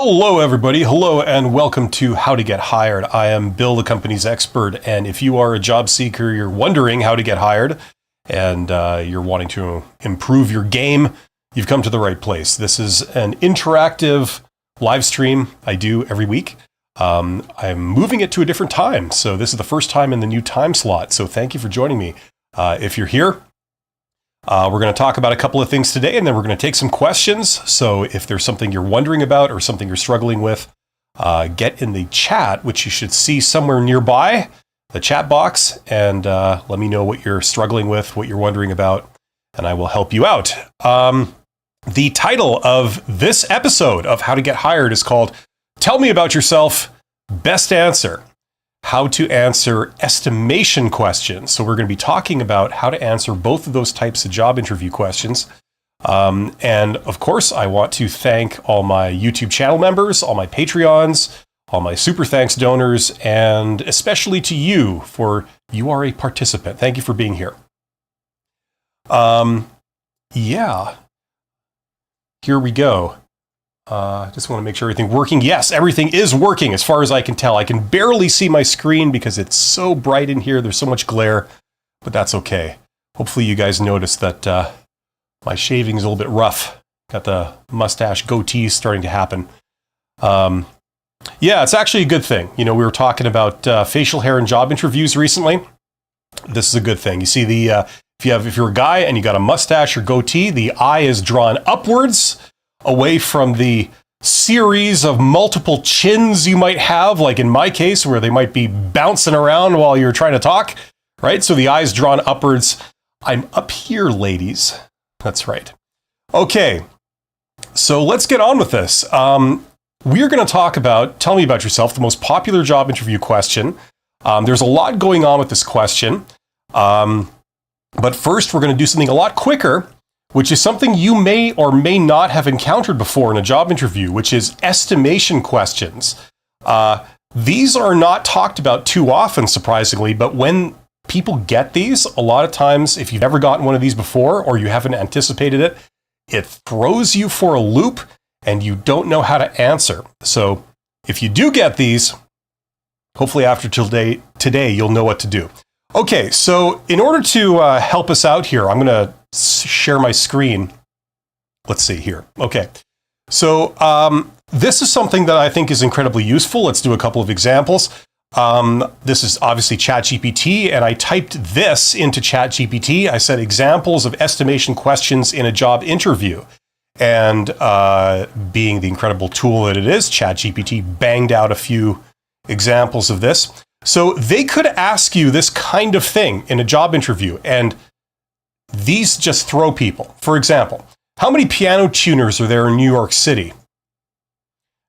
Hello, everybody. Hello, and welcome to How to Get Hired. I am Bill, the company's expert, and if you are a job seeker, you're wondering how to get hired, and you're wanting to improve your game, you've come to the right place. This is an interactive live stream I do every week. I'm moving it to a different time, so this is the first time in the new time slot, so thank you for joining me. If you're here, we're going to talk about a couple of things today, and then we're going to take some questions. So if there's something you're wondering about or something you're struggling with, get in the chat, which you should see somewhere nearby, the chat box, and let me know what you're struggling with, what you're wondering about, and I will help you out. The title of this episode of How to Get Hired is called Tell Me About Yourself, Best Answer. How to answer estimation questions. So we're going to be talking about how to answer both of those types of job interview questions. And of course, I want to thank all my YouTube channel members, all my Patreons, all my super thanks donors, and especially to you for you are a participant. Thank you for being here. Yeah, here we go. Just want to make sure everything's working. Yes, everything is working as far as I can tell. I can barely see my screen because it's so bright in here. There's so much glare, but that's okay. Hopefully you guys noticed that my shaving is a little bit rough. Got the mustache goatee starting to happen. Yeah, it's actually a good thing. You know, we were talking about facial hair in job interviews recently. This is a good thing. You see if you're a guy and you got a mustache or goatee, the eye is drawn upwards, away from the series of multiple chins you might have, like in my case, where they might be bouncing around while you're trying to talk, right? So the eye's drawn upwards. I'm up here, ladies. That's right. Okay, so let's get on with this. We're going to talk about, tell me about yourself, the most popular job interview question. There's a lot going on with this question. But first, we're going to do something a lot quicker, which is something you may or may not have encountered before in a job interview, which is estimation questions. These are not talked about too often, surprisingly, but when people get these, a lot of times, if you've never gotten one of these before or you haven't anticipated it, it throws you for a loop and you don't know how to answer. So if you do get these, hopefully after today, you'll know what to do. Okay, so in order to help us out here, I'm going to share my screen. Let's see here. Okay, so this is something that I think is incredibly useful. Let's do a couple of examples. This is obviously ChatGPT, and I typed this into ChatGPT. I said examples of estimation questions in a job interview. And being the incredible tool that it is, ChatGPT banged out a few examples of this. So they could ask you this kind of thing in a job interview, and these just throw people. For example, how many piano tuners are there in New York City?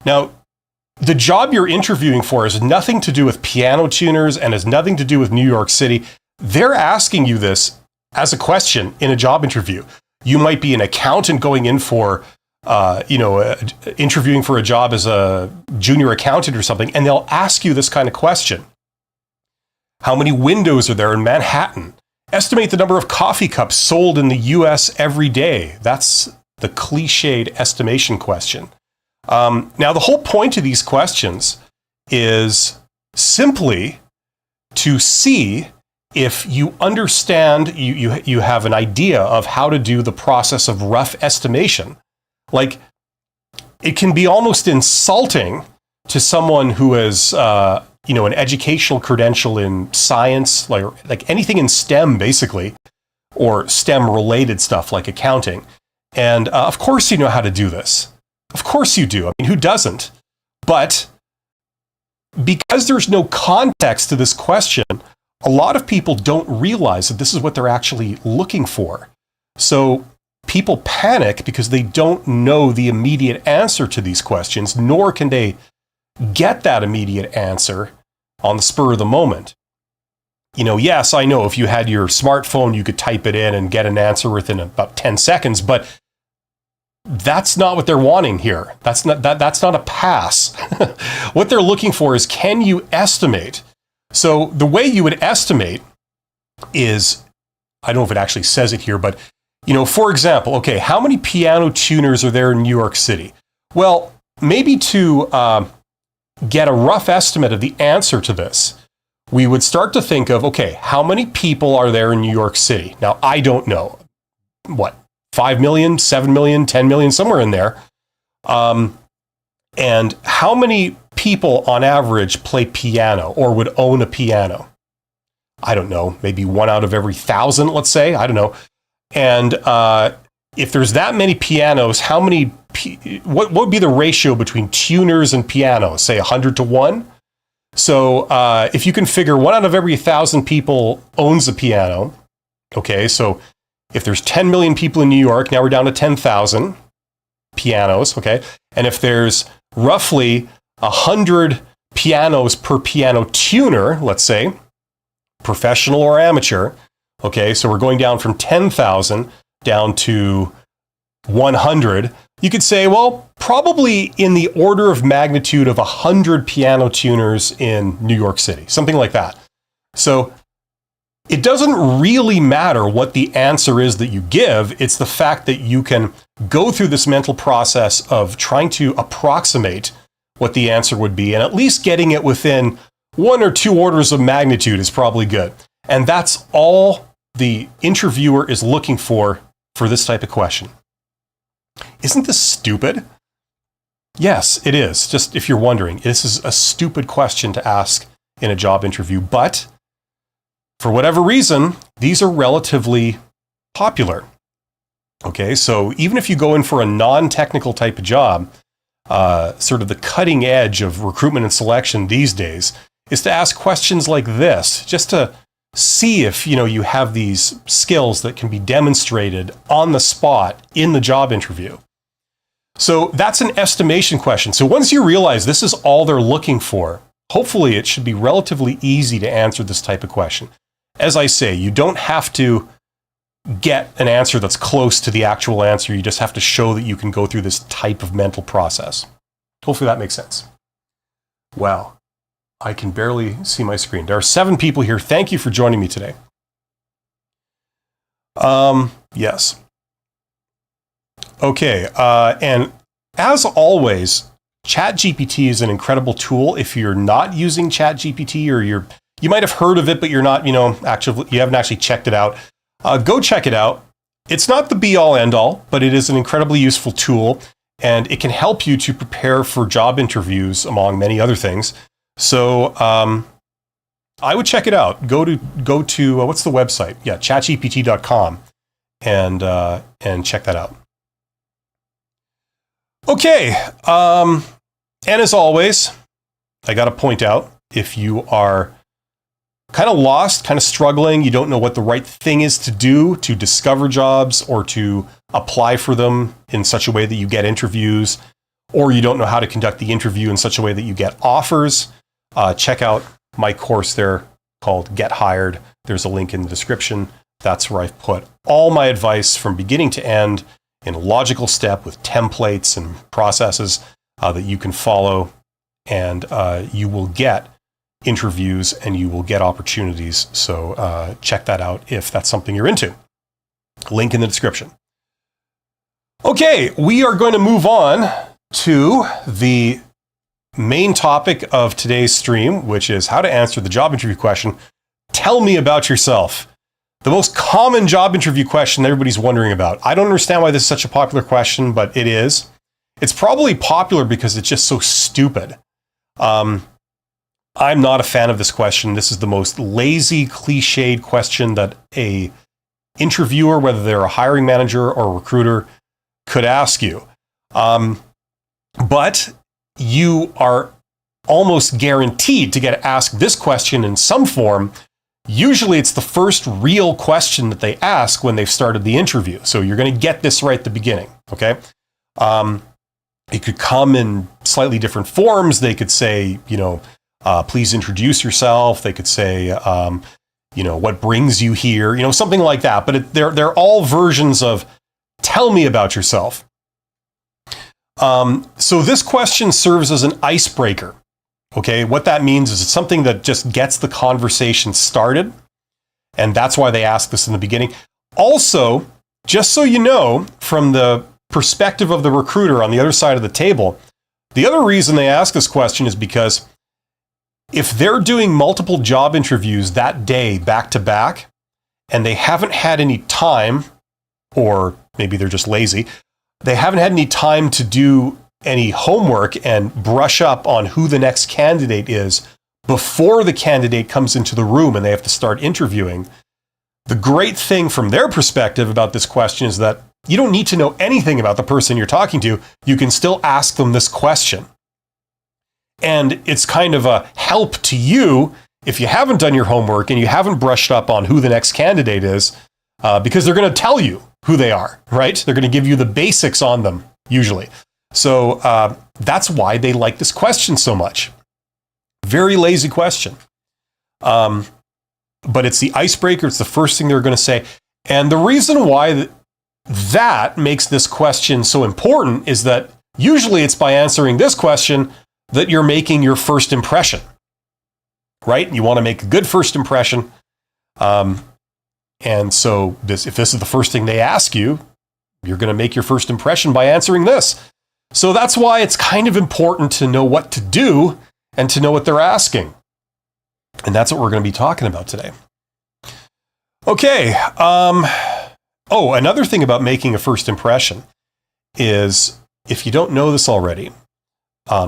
Now, the job you're interviewing for has nothing to do with piano tuners and has nothing to do with New York City. They're asking you this as a question in a job interview. You might be an accountant going in for interviewing for a job as a junior accountant or something, and they'll ask you this kind of question. How many windows are there in Manhattan? Estimate the number of coffee cups sold in the US every day. That's the cliched estimation question. Now, the whole point of these questions is simply to see if you understand, you have an idea of how to do the process of rough estimation. Like, it can be almost insulting to someone who has, an educational credential in science, like anything in STEM, basically, or STEM-related stuff like accounting. And of course you know how to do this. Of course you do. I mean, who doesn't? But because there's no context to this question, a lot of people don't realize that this is what they're actually looking for. So people panic because they don't know the immediate answer to these questions, nor can they get that immediate answer on the spur of the moment. Yes, I know if you had your smartphone, you could type it in and get an answer within about 10 seconds, but that's not what they're wanting here. That's not a pass. What they're looking for is, can you estimate? So the way you would estimate is, I don't know if it actually says it here, but for example, okay, how many piano tuners are there in New York City? Well, maybe to get a rough estimate of the answer to this, we would start to think of, okay, how many people are there in New York City? Now, I don't know. What, 5 million, 7 million, 10 million, somewhere in there. And how many people on average play piano or would own a piano? I don't know, maybe 1 out of every 1,000, let's say. I don't know. And if there's that many pianos, how many? What would be the ratio between tuners and pianos? Say 100 to 1. So if you can figure 1 out of every 1,000 people owns a piano, okay. So if there's 10 million people in New York, now we're down to 10,000 pianos, okay. And if there's roughly 100 pianos per piano tuner, let's say, professional or amateur, okay, so we're going down from 10,000 down to 100. You could say, well, probably in the order of magnitude of 100 piano tuners in New York City, something like that. So it doesn't really matter what the answer is that you give. It's the fact that you can go through this mental process of trying to approximate what the answer would be, and at least getting it within 1 or 2 orders of magnitude is probably good. And that's all the interviewer is looking for this type of question. Isn't this stupid? Yes, it is. Just if you're wondering, this is a stupid question to ask in a job interview, but for whatever reason, these are relatively popular. Okay, so even if you go in for a non-technical type of job, sort of the cutting edge of recruitment and selection these days is to ask questions like this, just to see if you have these skills that can be demonstrated on the spot in the job interview. So that's an estimation question. So once you realize this is all they're looking for, hopefully it should be relatively easy to answer this type of question. As I say, you don't have to get an answer that's close to the actual answer. You just have to show that you can go through this type of mental process. Hopefully that makes sense. Wow. I can barely see my screen. There are 7 people here. Thank you for joining me today. Yes. Okay. And as always, ChatGPT is an incredible tool. If you're not using ChatGPT, or you might have heard of it, but you're not, you haven't actually checked it out. Go check it out. It's not the be-all, end-all, but it is an incredibly useful tool, and it can help you to prepare for job interviews, among many other things. So I would check it out. Go to what's the website? Yeah, chatgpt.com, and check that out. Okay, and as always, I got to point out, if you are kind of lost, kind of struggling, you don't know what the right thing is to do to discover jobs or to apply for them in such a way that you get interviews, or you don't know how to conduct the interview in such a way that you get offers, check out my course there called Get Hired. There's a link in the description. That's where I've put all my advice from beginning to end in a logical step with templates and processes that you can follow, and you will get interviews and you will get opportunities. So check that out if that's something you're into. Link in the description. Okay, we are going to move on to the main topic of today's stream, which is how to answer the job interview question. Tell me about yourself. The most common job interview question everybody's wondering about. I don't understand why this is such a popular question, but it is. It's probably popular because it's just so stupid. I'm not a fan of this question. This is the most lazy, cliched question that a interviewer, whether they're a hiring manager or a recruiter, could ask you. But you are almost guaranteed to get asked this question in some form. Usually it's the first real question that they ask when they've started the interview. So you're going to get this right at the beginning, okay? It could come in slightly different forms. They could say, please introduce yourself. They could say, what brings you here? Something like that. But they're all versions of tell me about yourself. So this question serves as an icebreaker. Okay, what that means is it's something that just gets the conversation started. And that's why they ask this in the beginning. Also, just so you know, from the perspective of the recruiter on the other side of the table, The other reason they ask this question is because if they're doing multiple job interviews that day back to back, and they haven't had any time, or maybe they're just lazy, they haven't had any time to do any homework and brush up on who the next candidate is before the candidate comes into the room and they have to start interviewing. The great thing from their perspective about this question is that you don't need to know anything about the person you're talking to. You can still ask them this question. And it's kind of a help to you if you haven't done your homework and you haven't brushed up on who the next candidate is, because they're going to tell you who they are, right? They're going to give you the basics on them, usually. So that's why they like this question so much. Very lazy question. But it's the icebreaker. It's the first thing they're going to say. And the reason why that makes this question so important is that usually it's by answering this question that you're making your first impression, right? You want to make a good first impression. And so if this is the first thing they ask you, you're going to make your first impression by answering this. So that's why it's kind of important to know what to do and to know what they're asking. And that's what we're going to be talking about today. Okay. Another thing about making a first impression is, if you don't know this already,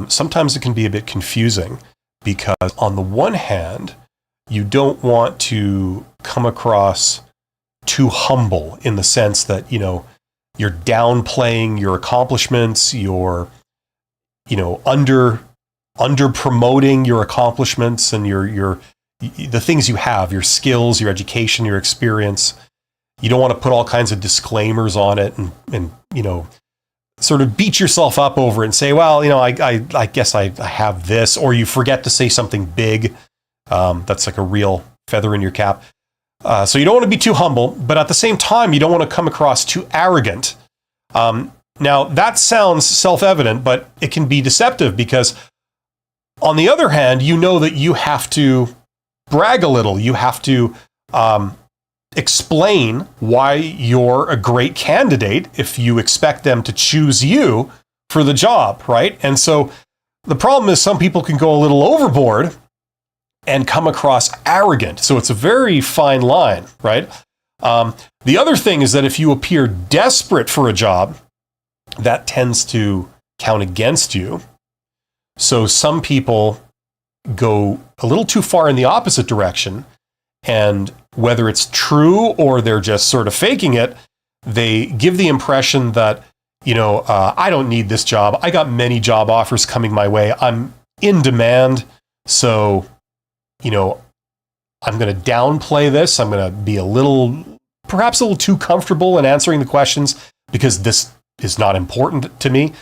sometimes it can be a bit confusing, because on the one hand, you don't want to come across too humble in the sense that, you're downplaying your accomplishments, you're, under promoting your accomplishments and the things you have, your skills, your education, your experience. You don't want to put all kinds of disclaimers on it and sort of beat yourself up over it and say, well, I guess I have this, or you forget to say something big. That's like a real feather in your cap. So you don't want to be too humble, but at the same time, you don't want to come across too arrogant. Now, that sounds self-evident, but it can be deceptive, because on the other hand, that you have to brag a little. You have to explain why you're a great candidate if you expect them to choose you for the job, right? And so the problem is some people can go a little overboard and come across arrogant. So it's a very fine line, right? The other thing is that if you appear desperate for a job, that tends to count against you. So some people go a little too far in the opposite direction, and whether it's true or they're just sort of faking it, they give the impression that, I don't need this job. I got many job offers coming my way. I'm in demand. So, I'm going to downplay this. I'm going to be perhaps a little too comfortable in answering the questions because this is not important to me.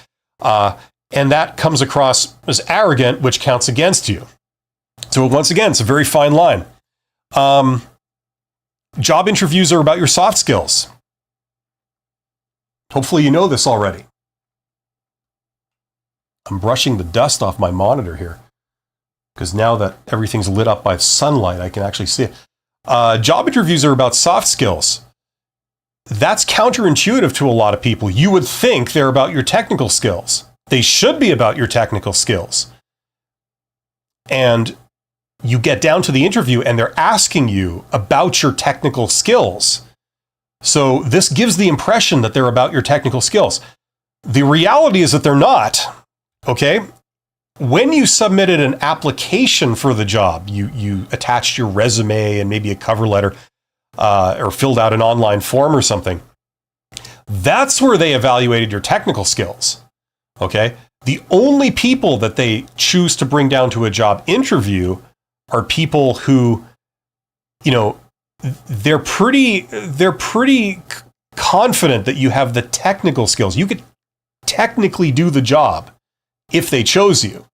And that comes across as arrogant, which counts against you. So once again, it's a very fine line. Job interviews are about your soft skills. Hopefully you know this already. I'm brushing the dust off my monitor here, because now that everything's lit up by sunlight, I can actually see it. Job interviews are about soft skills. That's counterintuitive to a lot of people. You would think they're about your technical skills. They should be about your technical skills. And you get down to the interview and they're asking you about your technical skills. So this gives the impression that they're about your technical skills. The reality is that they're not, okay? When you submitted an application for the job, you attached your resume and maybe a cover letter, or filled out an online form or something. That's where they evaluated your technical skills, okay? The only people that they choose to bring down to a job interview are people who, they're pretty confident that you have the technical skills. You could technically do the job if they chose you.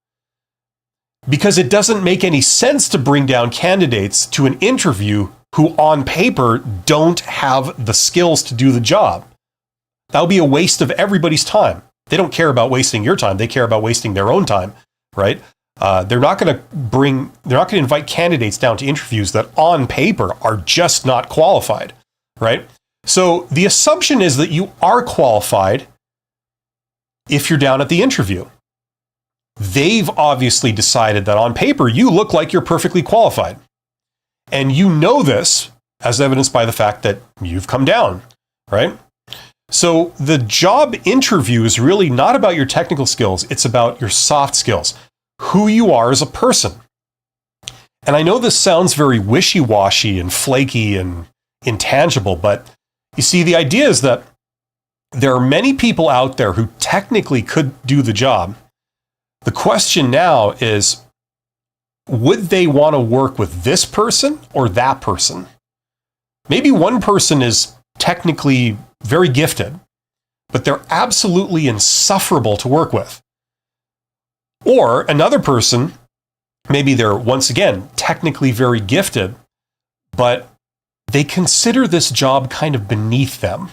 Because it doesn't make any sense to bring down candidates to an interview who on paper don't have the skills to do the job. That would be a waste of everybody's time. They don't care about wasting your time. They care about wasting their own time, right? They're not going to invite candidates down to interviews that on paper are just not qualified, right? So the assumption is that you are qualified if you're down at the interview. they've obviously decided that on paper, you look like you're perfectly qualified. And you know this as evidenced by the fact that you've come down, right? So the job interview is really not about your technical skills. It's about your soft skills, who you are as a person. And I know this sounds very wishy-washy and flaky and intangible, but you see, the idea is that there are many people out there who technically could do the job. The question now is, would they want to work with this person or that person? Maybe one person is technically very gifted, but they're absolutely insufferable to work with. Or another person, maybe they're, once again, technically very gifted, but they consider this job kind of beneath them.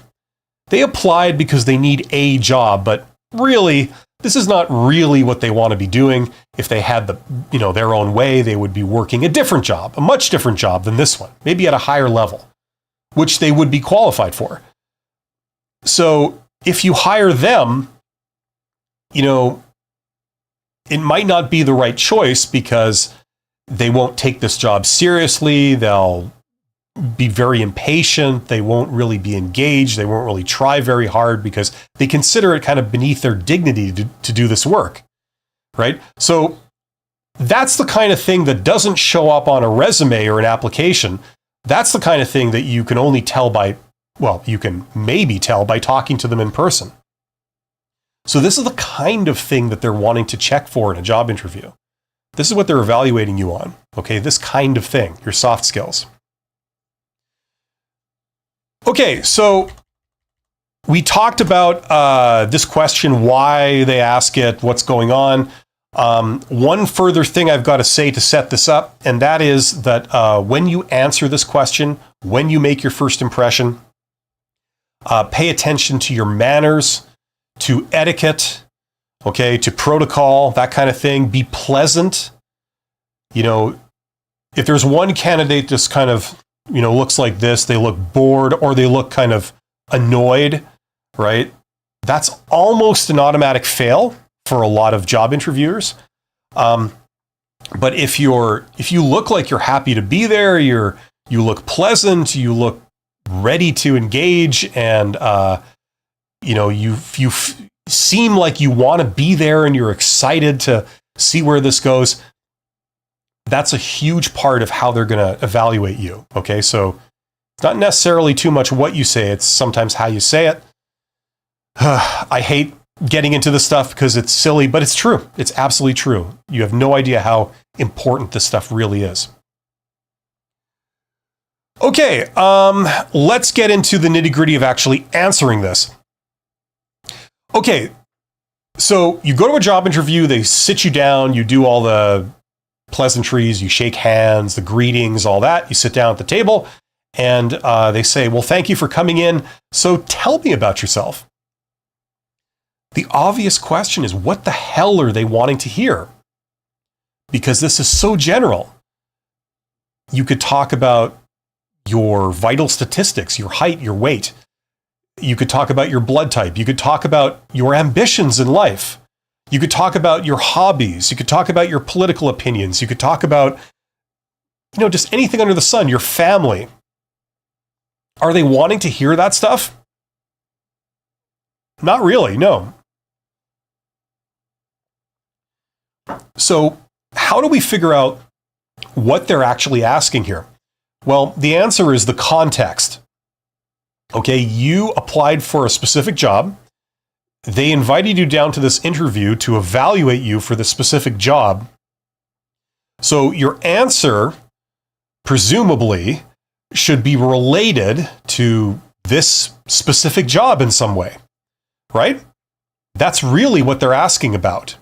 They applied because they need a job, but really, this is not really what they want to be doing. If they had their own way, they would be working a different job, a much different job than this one, maybe at a higher level, which they would be qualified for. So if you hire them, it might not be the right choice because they won't take this job seriously. They'll be very impatient. They won't really be engaged. They won't really try very hard because they consider it kind of beneath their dignity to do this work, right? So that's the kind of thing that doesn't show up on a resume or an application. That's the kind of thing that you can only tell you can maybe tell by talking to them in person. So this is the kind of thing that they're wanting to check for in a job interview. This is what they're evaluating you on, okay? This kind of thing, your soft skills. Okay, so we talked about this question, why they ask it, what's going on. One further thing I've got to say to set this up, and that is that when you answer this question, when you make your first impression, pay attention to your manners, to etiquette, okay, to protocol, that kind of thing. Be pleasant. If there's one candidate just kind of, looks like this, they look bored or they look kind of annoyed, right? That's almost an automatic fail for a lot of job interviewers. But if you look like you're happy to be there, you look pleasant, you look ready to engage, and you seem like you want to be there and you're excited to see where this goes, that's a huge part of how they're going to evaluate you. Okay, so it's not necessarily too much what you say, it's sometimes how you say it. I hate getting into this stuff because it's silly, but it's true. It's absolutely true. You have no idea how important this stuff really is. Okay, let's get into the nitty-gritty of actually answering this. Okay, so you go to a job interview, they sit you down, you do all the pleasantries, you shake hands, the greetings, all that. You sit down at the table, and they say, well, thank you for coming in. So tell me about yourself. The obvious question is, what the hell are they wanting to hear? Because this is so general. You could talk about your vital statistics, your height, your weight. You could talk about your blood type. You could talk about your ambitions in life. You could talk about your hobbies. You could talk about your political opinions. You could talk about, just anything under the sun, your family. Are they wanting to hear that stuff? Not really, no. So how do we figure out what they're actually asking here? Well, the answer is the context. Okay, you applied for a specific job. They invited you down to this interview to evaluate you for the specific job. So your answer, presumably, should be related to this specific job in some way, right? That's really what they're asking about.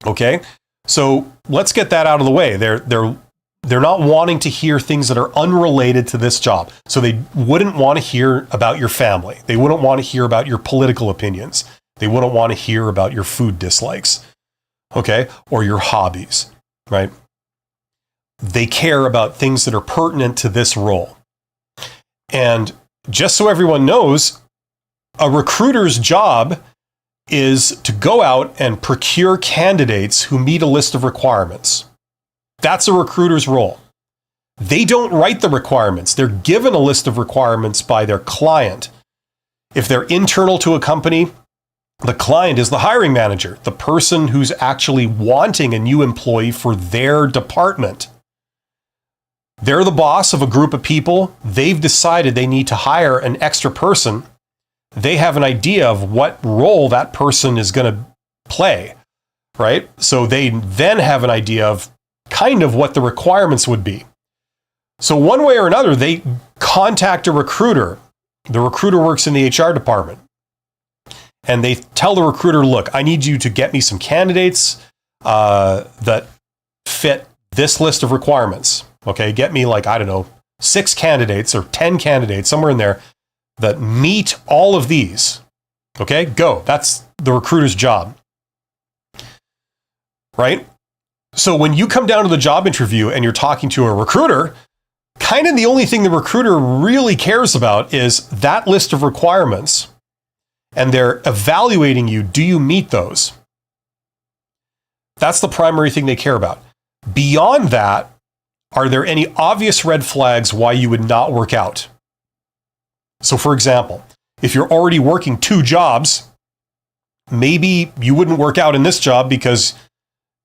Okay, so let's get that out of the way. They're not wanting to hear things that are unrelated to this job. So they wouldn't want to hear about your family. They wouldn't want to hear about your political opinions. They wouldn't want to hear about your food dislikes, okay, or your hobbies, right? They care about things that are pertinent to this role. And just so everyone knows, a recruiter's job is to go out and procure candidates who meet a list of requirements. That's a recruiter's role. They don't write the requirements. They're given a list of requirements by their client. If they're internal to a company, the client is the hiring manager, the person who's actually wanting a new employee for their department. They're the boss of a group of people. They've decided they need to hire an extra person. They have an idea of what role that person is going to play, right? So they then have an idea of kind of what the requirements would be. So one way or another, they contact a recruiter. The recruiter works in the HR department. And they tell the recruiter, look, I need you to get me some candidates that fit this list of requirements. Okay, get me 6 candidates or 10 candidates, somewhere in there, that meet all of these. Okay, go. That's the recruiter's job. Right? So when you come down to the job interview and you're talking to a recruiter, kind of the only thing the recruiter really cares about is that list of requirements. And they're evaluating you. Do you meet those? That's the primary thing they care about. Beyond that, are there any obvious red flags why you would not work out? So for example, if you're already working 2 jobs, maybe you wouldn't work out in this job because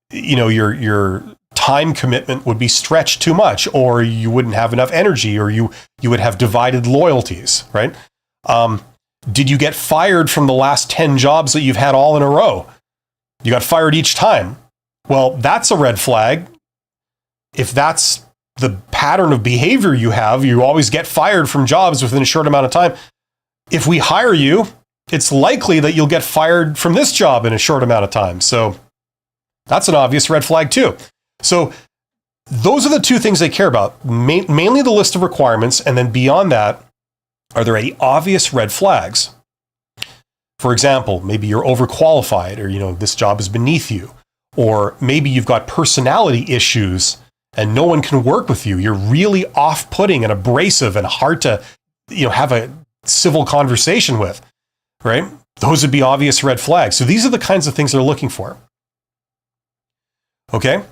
your time commitment would be stretched too much, or you wouldn't have enough energy, or you would have divided loyalties, right? Did you get fired from the last 10 jobs that you've had all in a row? You got fired each time. Well, that's a red flag. If that's the pattern of behavior you have, you always get fired from jobs within a short amount of time. If we hire you, it's likely that you'll get fired from this job in a short amount of time. So that's an obvious red flag too. So those are the 2 things they care about, mainly the list of requirements. And then beyond that, are there any obvious red flags? For example, maybe you're overqualified, or this job is beneath you, or maybe you've got personality issues and no one can work with you. You're really off-putting and abrasive and hard to, have a civil conversation with, right? Those would be obvious red flags. So these are the kinds of things they're looking for. Okay?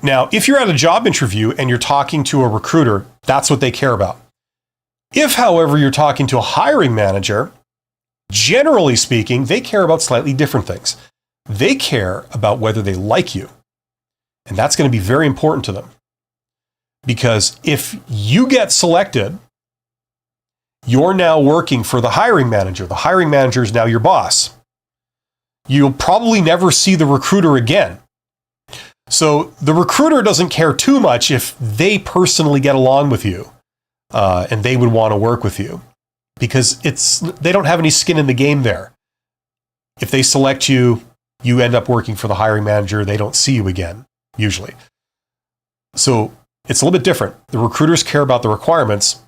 Now, if you're at a job interview and you're talking to a recruiter, that's what they care about. If, however, you're talking to a hiring manager, generally speaking, they care about slightly different things. They care about whether they like you. And that's going to be very important to them. Because if you get selected, you're now working for the hiring manager. The hiring manager is now your boss. You'll probably never see the recruiter again. So the recruiter doesn't care too much if they personally get along with you and they would want to work with you, because they don't have any skin in the game there. If they select you, you end up working for the hiring manager. They don't see you again, usually. So it's a little bit different. The recruiters care about the requirements.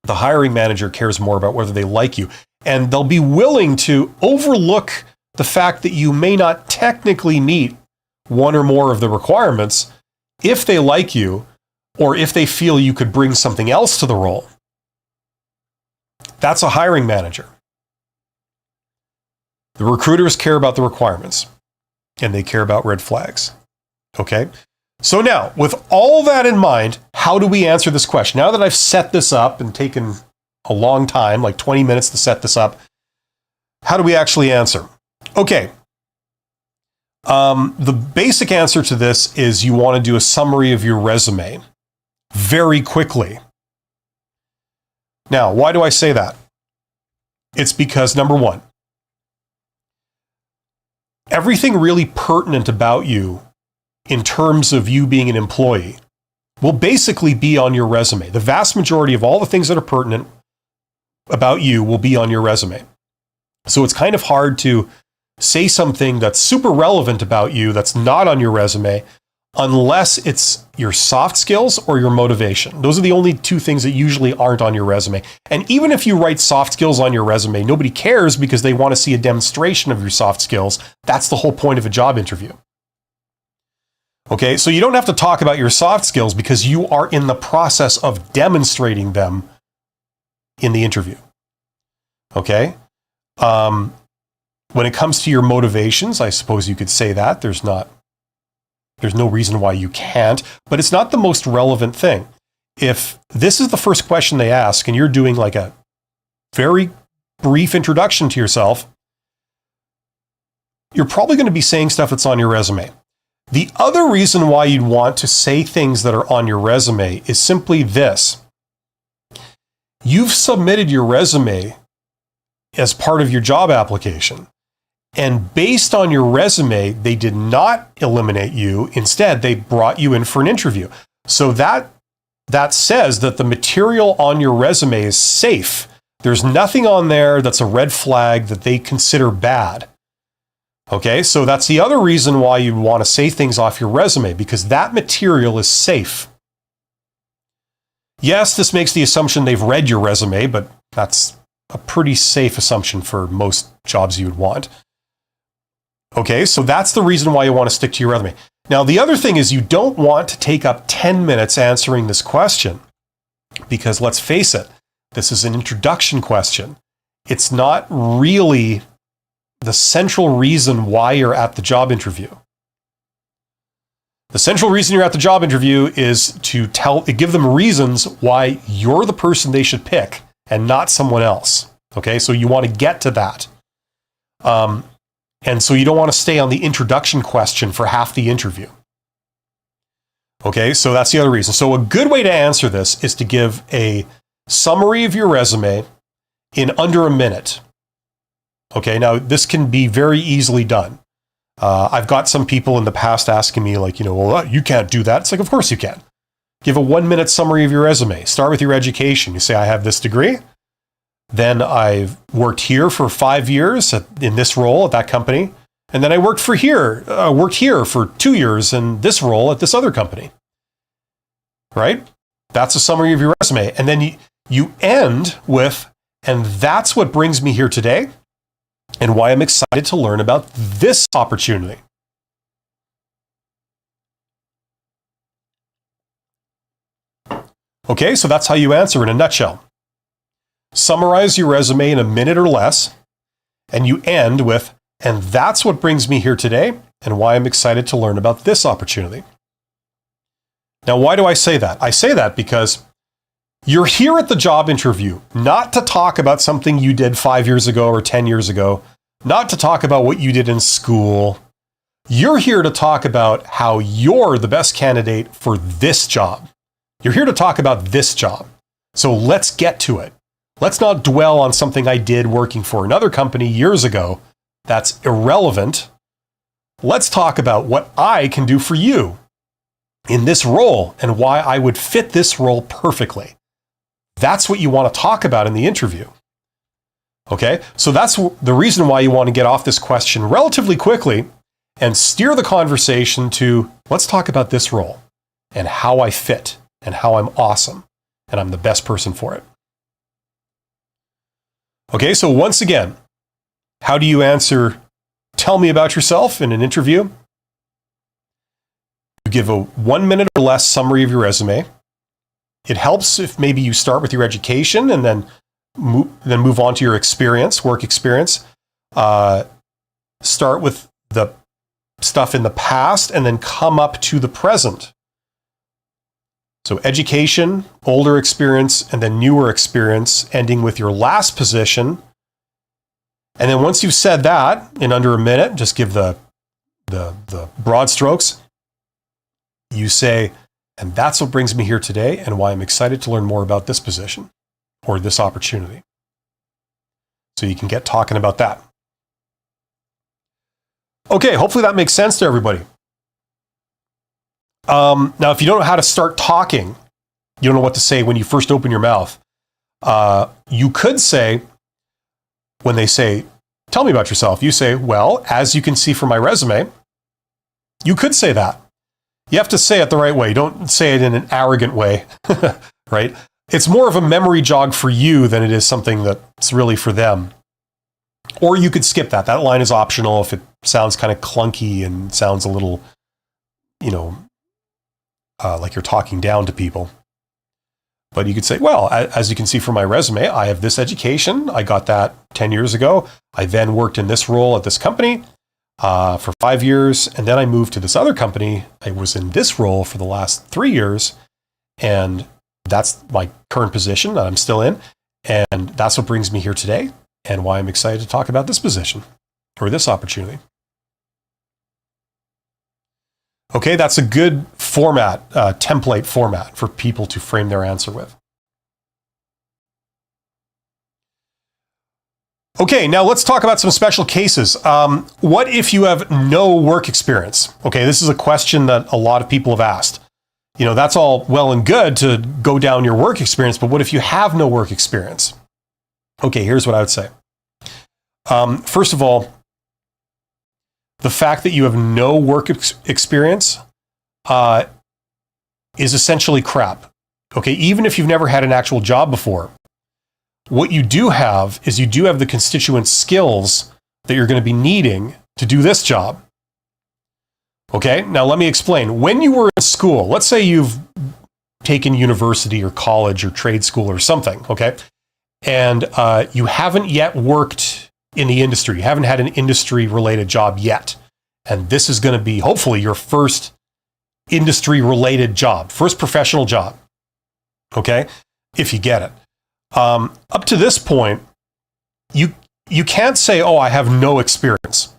The hiring manager cares more about whether they like you. And they'll be willing to overlook the fact that you may not technically meet one or more of the requirements if they like you, or if they feel you could bring something else to the role. That's a hiring manager. The recruiters care about the requirements, and they care about red flags. Okay? So now, with all that in mind, how do we answer this question? Now that I've set this up and taken a long time, like 20 minutes to set this up, how do we actually answer? Okay. The basic answer to this is you want to do a summary of your resume very quickly. Now, why do I say that? It's because, number one, everything really pertinent about you in terms of you being an employee will basically be on your resume. The vast majority of all the things that are pertinent about you will be on your resume. So it's kind of hard to say something that's super relevant about you that's not on your resume unless it's your soft skills or your motivation. Those are the only 2 things that usually aren't on your resume. And even if you write soft skills on your resume, nobody cares because they want to see a demonstration of your soft skills. That's the whole point of a job interview. Okay, so you don't have to talk about your soft skills because you are in the process of demonstrating them in the interview. Okay. When it comes to your motivations, I suppose you could say that. There's no reason why you can't, but it's not the most relevant thing. If this is the first question they ask and you're doing like a very brief introduction to yourself, you're probably going to be saying stuff that's on your resume. The other reason why you'd want to say things that are on your resume is simply this. You've submitted your resume as part of your job application. And based on your resume, they did not eliminate you. Instead, they brought you in for an interview. So that says that the material on your resume is safe. There's nothing on there that's a red flag that they consider bad. Okay, so that's the other reason why you want to say things off your resume, because that material is safe. Yes, this makes the assumption they've read your resume, but that's a pretty safe assumption for most jobs you would want. Okay, so that's the reason why you want to stick to your resume. Now, the other thing is you don't want to take up 10 minutes answering this question, because let's face it, this is an introduction question. It's not really the central reason why you're at the job interview. The central reason you're at the job interview is to give them reasons why you're the person they should pick and not someone else. Okay, so you want to get to that. And so you don't want to stay on the introduction question for half the interview. Okay, so that's the other reason. So a good way to answer this is to give a summary of your resume in under a minute. Okay, now this can be very easily done. I've got some people in the past asking me like, well, you can't do that. It's like, of course you can. Give a 1-minute summary of your resume. Start with your education. You say, I have this degree. Then I've worked here for 5 years in this role at that company. And then I worked here for 2 years in this role at this other company. Right? That's a summary of your resume. And then you end with, and that's what brings me here today and why I'm excited to learn about this opportunity. Okay, so that's how you answer in a nutshell. Summarize your resume in a minute or less, and you end with, and that's what brings me here today and why I'm excited to learn about this opportunity. Now, why do I say that? I say that because you're here at the job interview, not to talk about something you did 5 years ago or 10 years ago, not to talk about what you did in school. You're here to talk about how you're the best candidate for this job. You're here to talk about this job. So let's get to it. Let's not dwell on something I did working for another company years ago. That's irrelevant. Let's talk about what I can do for you in this role and why I would fit this role perfectly. That's what you want to talk about in the interview. Okay? So that's the reason why you want to get off this question relatively quickly and steer the conversation to, let's talk about this role and how I fit and how I'm awesome and I'm the best person for it. Okay, so once again, how do you answer, tell me about yourself in an interview? You give a 1-minute or less summary of your resume. It helps if maybe you start with your education and then move on to your experience, work experience. Start with the stuff in the past and then come up to the present. So education, older experience, and then newer experience, ending with your last position. And then once you've said that in under a minute, just give the broad strokes. You say, and that's what brings me here today and why I'm excited to learn more about this position or this opportunity. So you can get talking about that. Okay, hopefully that makes sense to everybody. Now, if you don't know how to start talking, you don't know what to say when you first open your mouth, you could say, when they say, tell me about yourself, you say, well, as you can see from my resume, you could say that. You have to say it the right way. Don't say it in an arrogant way, right? It's more of a memory jog for you than it is something that's really for them. Or you could skip that. That line is optional if it sounds kind of clunky and sounds a little, like you're talking down to people. But you could say, well, as you can see from my resume, I have this education. I got that 10 years ago. I then worked in this role at this company for 5 years. And then I moved to this other company. I was in this role for the last 3 years. And that's my current position that I'm still in. And that's what brings me here today and why I'm excited to talk about this position or this opportunity. Okay, that's a good format, template format for people to frame their answer with. Okay, now let's talk about some special cases. What if you have no work experience? Okay, this is a question that a lot of people have asked. You know, that's all well and good to go down your work experience, but what if you have no work experience? Okay, here's what I would say. First of all, the fact that you have no work experience is essentially crap. Okay, even if you've never had an actual job before, what you do have is you do have the constituent skills that you're going to be needing to do this job. Okay, now let me explain. When you were in school, let's say you've taken university or college or trade school or something, okay, and you haven't yet worked in the industry, you haven't had an industry-related job yet, and this is going to be hopefully your first industry-related job, first professional job, okay, if you get it. Up to this point, you can't say, oh, I have no experience.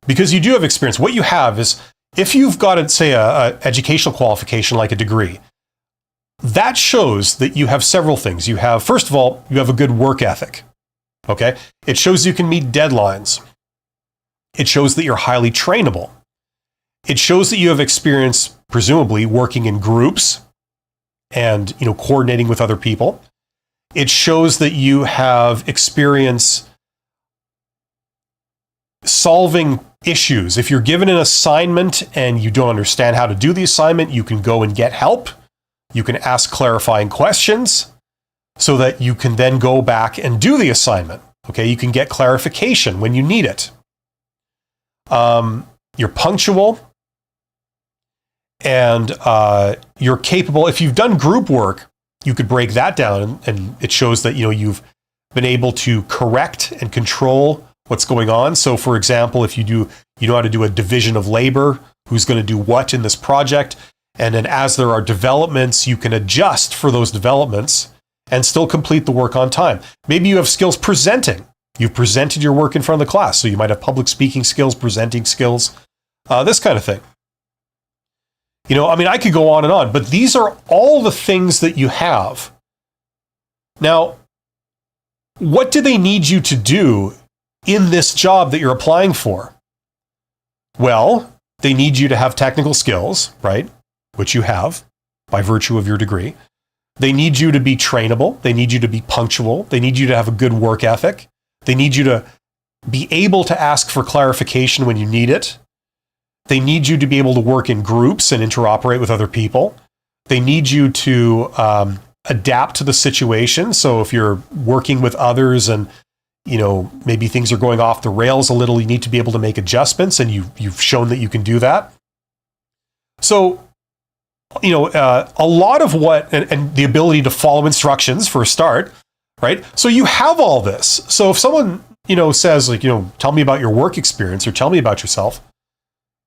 Because you do have experience. What you have is, if you've got, say, a educational qualification like a degree, that shows that you have several things. You have, first of all, you have a good work ethic. Okay? It shows you can meet deadlines. It shows that you're highly trainable. It shows that you have experience, presumably, working in groups and, you know, coordinating with other people. It shows that you have experience solving issues. If you're given an assignment and you don't understand how to do the assignment, you can go and get help. You can ask clarifying questions so that you can then go back and do the assignment. Okay, you can get clarification when you need it. You're punctual and you're capable. If you've done group work, you could break that down and it shows that, you know, you've been able to correct and control what's going on. So for example, if you know how to do a division of labor, who's going to do what in this project, and then as there are developments, you can adjust for those developments and still complete the work on time. Maybe you have skills presenting. You've presented your work in front of the class, so you might have public speaking skills, presenting skills, this kind of thing. You know, I mean, I could go on and on, but these are all the things that you have. Now, what do they need you to do in this job that you're applying for? Well, they need you to have technical skills, right? Which you have by virtue of your degree. They need you to be trainable. They need you to be punctual. They need you to have a good work ethic. They need you to be able to ask for clarification when you need it. They need you to be able to work in groups and interoperate with other people. They need you to adapt to the situation. So if you're working with others and, you know, maybe things are going off the rails a little, you need to be able to make adjustments, and you've shown that you can do that. So, you know, a lot of what, and the ability to follow instructions for a start, right? So you have all this. So if someone, you know, says like, you know, tell me about your work experience or tell me about yourself,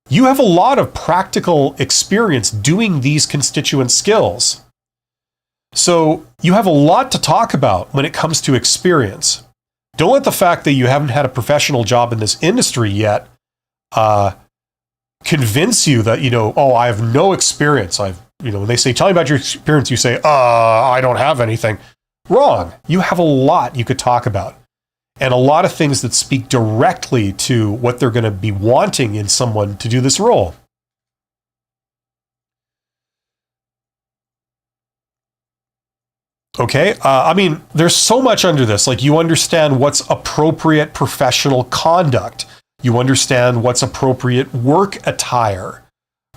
you have a lot of practical experience doing these constituent skills. So you have a lot to talk about when it comes to experience. Don't let the fact that you haven't had a professional job in this industry yet convince you that, you know, oh, I have no experience. You know, when they say, tell me about your experience, you say, I don't have anything. Wrong. You have a lot you could talk about, and a lot of things that speak directly to what they're going to be wanting in someone to do this role. Okay, I mean, there's so much under this. Like, you understand what's appropriate professional conduct. You understand what's appropriate work attire,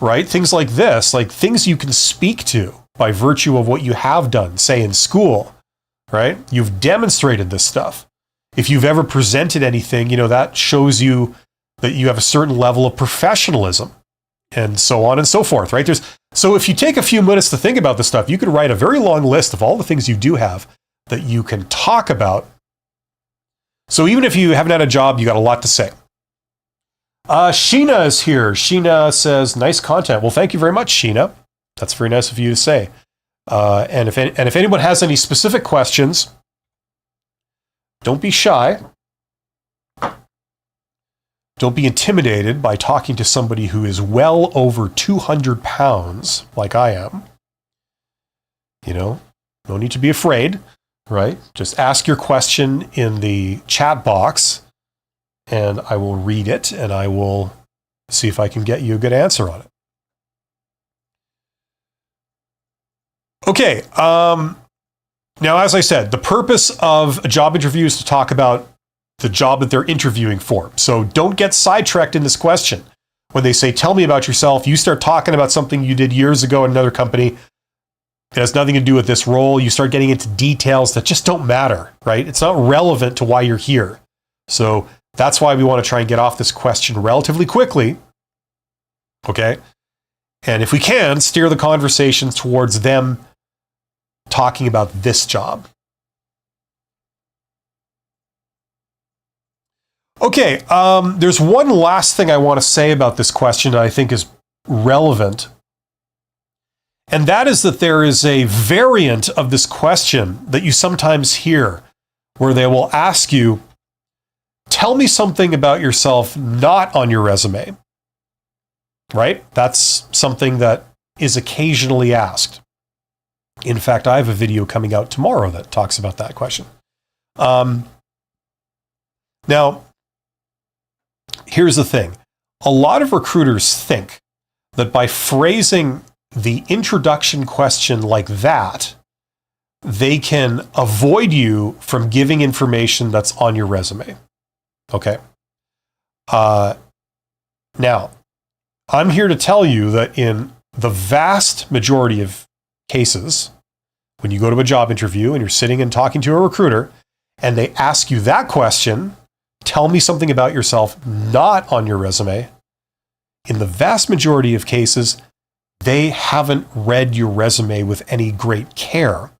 right? Things like this, like things you can speak to by virtue of what you have done, say in school, right? You've demonstrated this stuff. If you've ever presented anything, you know, that shows you that you have a certain level of professionalism. and so on and so forth, right? So if you take a few minutes to think about this stuff, you could write a very long list of all the things you do have that you can talk about. So even if you haven't had a job, you got a lot to say. Sheena is here. Sheena says, nice content. Well, thank you very much, Sheena. That's very nice of you to say. And if anyone has any specific questions, don't be shy. Don't be intimidated by talking to somebody who is well over 200 pounds, like I am. No need to be afraid, right? Just ask your question in the chat box, and I will read it, and I will see if I can get you a good answer on it. Okay. Now, as I said, the purpose of a job interview is to talk about the job that they're interviewing for. So don't get sidetracked in this question. When they say, tell me about yourself, you start talking about something you did years ago in another company. It has nothing to do with this role. You start getting into details that just don't matter, right? It's not relevant to why you're here. So that's why we want to try and get off this question relatively quickly. Okay? And if we can, steer the conversation towards them talking about this job. Okay, there's one last thing I want to say about this question that I think is relevant. And that is that there is a variant of this question that you sometimes hear where they will ask you, tell me something about yourself not on your resume. Right? That's something that is occasionally asked. In fact, I have a video coming out tomorrow that talks about that question. Now, here's the thing. A lot of recruiters think that by phrasing the introduction question like that, they can avoid you from giving information that's on your resume. Okay? Now, I'm here to tell you that in the vast majority of cases, when you go to a job interview and you're sitting and talking to a recruiter and they ask you that question, tell me something about yourself not on your resume, in the vast majority of cases, they haven't read your resume with any great care.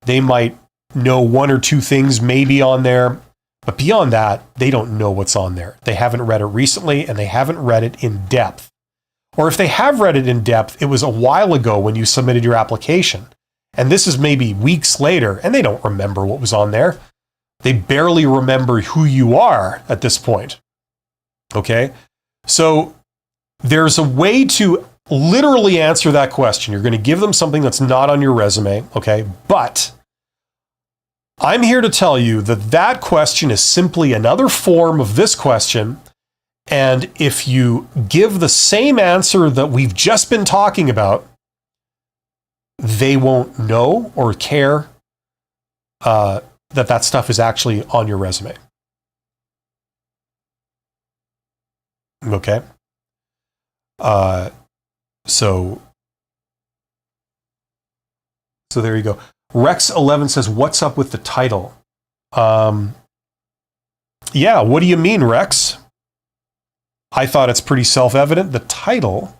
They might know one or two things maybe on there, but beyond that, they don't know what's on there. They haven't read it recently and they haven't read it in depth. Or if they have read it in depth, it was a while ago when you submitted your application. And this is maybe weeks later, and they don't remember what was on there. They barely remember who you are at this point. Okay? So there's a way to literally answer that question. You're going to give them something that's not on your resume, okay? But I'm here to tell you that that question is simply another form of this question. And if you give the same answer that we've just been talking about, they won't know or care that stuff is actually on your resume. Okay? So there you go. Rex11 says, what's up with the title? Yeah, what do you mean, Rex? I thought it's pretty self-evident. The title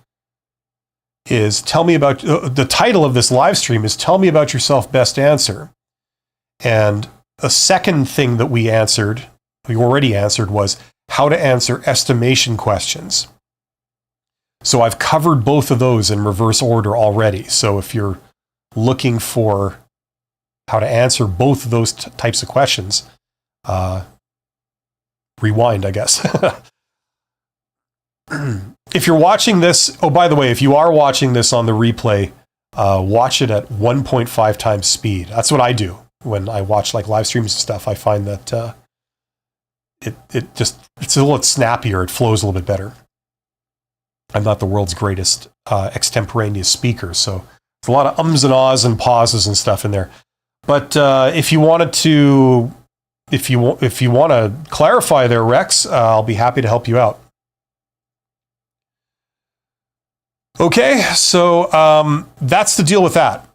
is the title of this live stream is Tell Me About Yourself, Best Answer. And a second thing that we already answered was how to answer estimation questions. So I've covered both of those in reverse order already. So if you're looking for how to answer both of those types of questions, rewind, I guess. If you're watching this, oh, by the way, if you are watching this on the replay, watch it at 1.5 times speed. That's what I do when I watch like live streams and stuff. I find that it's a little snappier. It flows a little bit better. I'm not the world's greatest extemporaneous speaker, so there's a lot of ums and ahs and pauses and stuff in there. But if you want to clarify there, Rex, I'll be happy to help you out. Okay, so that's the deal with that.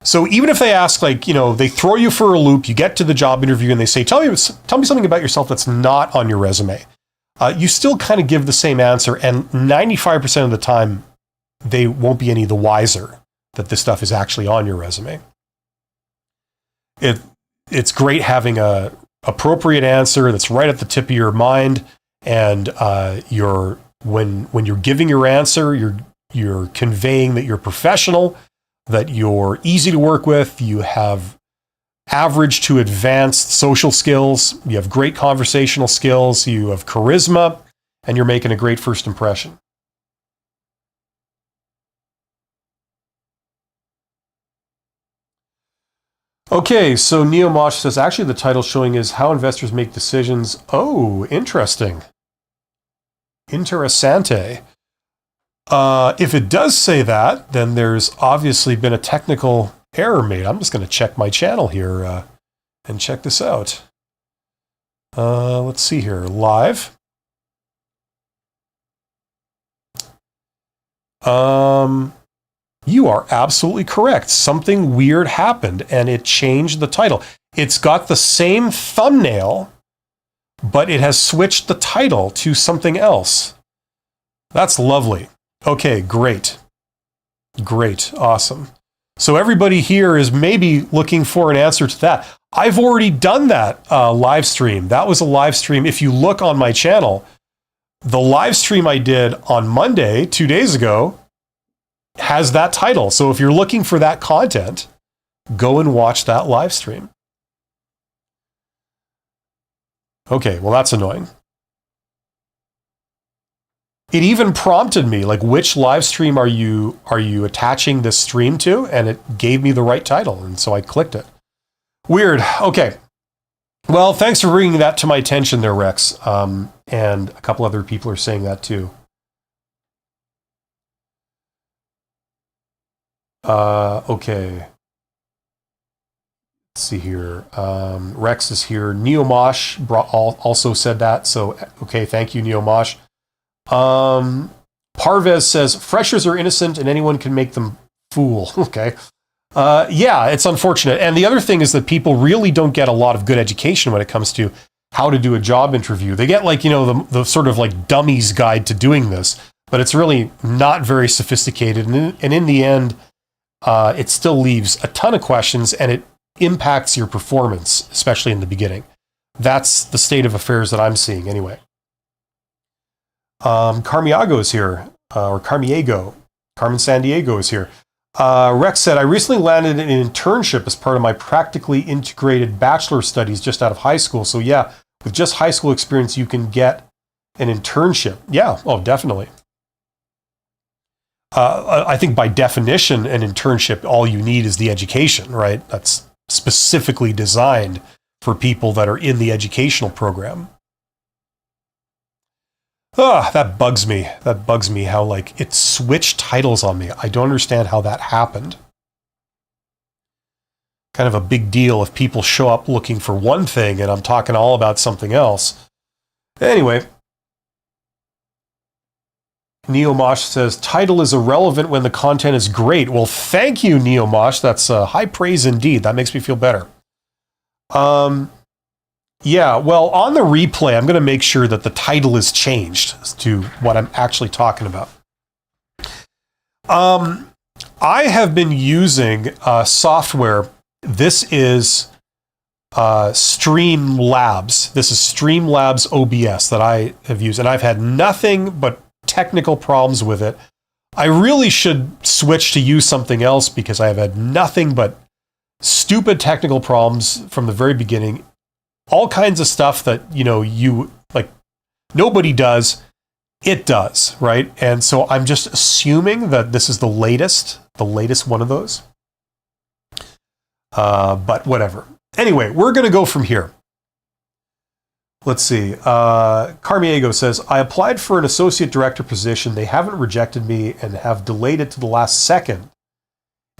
So even if they ask, they throw you for a loop, you get to the job interview and they say, tell me something about yourself that's not on your resume. you still kind of give the same answer, and 95% of the time, they won't be any the wiser that this stuff is actually on your resume. It's great having a appropriate answer that's right at the tip of your mind, and when you're giving your answer, you're conveying that you're professional, that you're easy to work with, you have average to advanced social skills, you have great conversational skills, you have charisma, and you're making a great first impression. Okay, so Neo Mosh says, actually the title showing is How Investors Make Decisions. Oh, interesting. Interessante. If it does say that, then there's obviously been a technical error made. I'm just going to check my channel here and check this out. Let's see here. Live. You are absolutely correct. Something weird happened and it changed the title. It's got the same thumbnail, but it has switched the title to something else. That's lovely. Okay, great. Great, awesome. So everybody here is maybe looking for an answer to that. I've already done that live stream. That was a live stream. If you look on my channel, the live stream I did on Monday, 2 days ago, has that title. So if you're looking for that content, go and watch that live stream. Okay, well, that's annoying. It even prompted me, like, which live stream are you attaching this stream to? And it gave me the right title, and so I clicked it. Weird. Okay. Well, thanks for bringing that to my attention there, Rex. And a couple other people are saying that too. Okay. Let's see here. Rex is here. Neomosh also said that. So, okay, thank you, Neomosh. Parvez says, freshers are innocent and anyone can make them fool. Okay. Yeah, it's unfortunate. And the other thing is that people really don't get a lot of good education when it comes to how to do a job interview. They get, like, you know, the sort of like dummy's guide to doing this, but it's really not very sophisticated. And in the end, it still leaves a ton of questions and it impacts your performance, especially in the beginning. That's the state of affairs that I'm seeing anyway. Carmiago is here, or Carmiego. Carmen Sandiego is here. Rex said, I recently landed an internship as part of my practically integrated bachelor studies just out of high school. So yeah, with just high school experience, you can get an internship. Yeah, oh, definitely. I think by definition, an internship, all you need is the education, right? That's specifically designed for people that are in the educational program. That bugs me. That bugs me how, like, it switched titles on me. I don't understand how that happened. Kind of a big deal if people show up looking for one thing and I'm talking all about something else. Anyway. Neomosh says, title is irrelevant when the content is great. Well, thank you, Neomosh. That's high praise indeed. That makes me feel better. Yeah, well, on the replay, I'm going to make sure that the title is changed to what I'm actually talking about. I have been using software. This is Streamlabs. This is Streamlabs OBS that I have used, and I've had nothing but technical problems with it. I really should switch to use something else because I have had nothing but stupid technical problems from the very beginning. All kinds of stuff that, you know, nobody does. It does, right? And so I'm just assuming that this is the latest one of those. But whatever. Anyway, we're going to go from here. Let's see. Carmiego says, I applied for an associate director position. They haven't rejected me and have delayed it to the last second.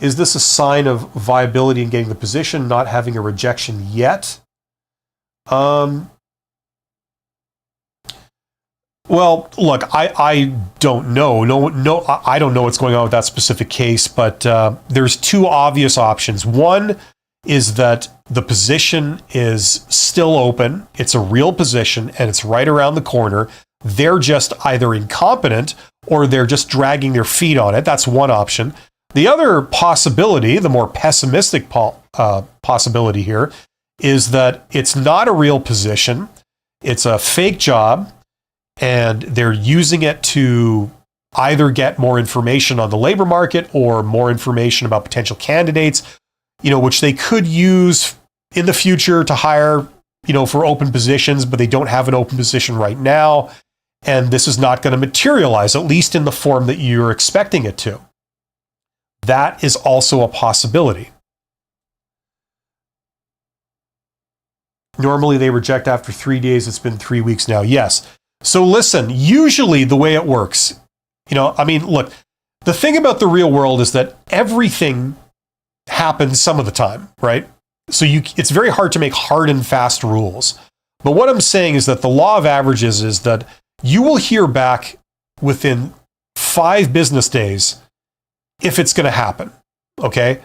Is this a sign of viability in getting the position, not having a rejection yet? Well, look, I don't know. No, I don't know what's going on with that specific case, but there's two obvious options. One is that the position is still open. It's a real position and it's right around the corner. they're just either incompetent or they're just dragging their feet on it. That's one option. The other possibility, the more pessimistic possibility here, is that it's not a real position. It's a fake job, and they're using it to either get more information on the labor market or more information about potential candidates, which they could use in the future to hire, for open positions, but they don't have an open position right now. And this is not going to materialize, at least in the form that you're expecting it to. That is also a possibility. Normally they reject after 3 days. It's been 3 weeks now. Yes. So listen, usually the way it works, look, the thing about the real world is that everything happens some of the time, right? So it's very hard to make hard and fast rules. But what I'm saying is that the law of averages is that you will hear back within 5 business days if it's going to happen, okay?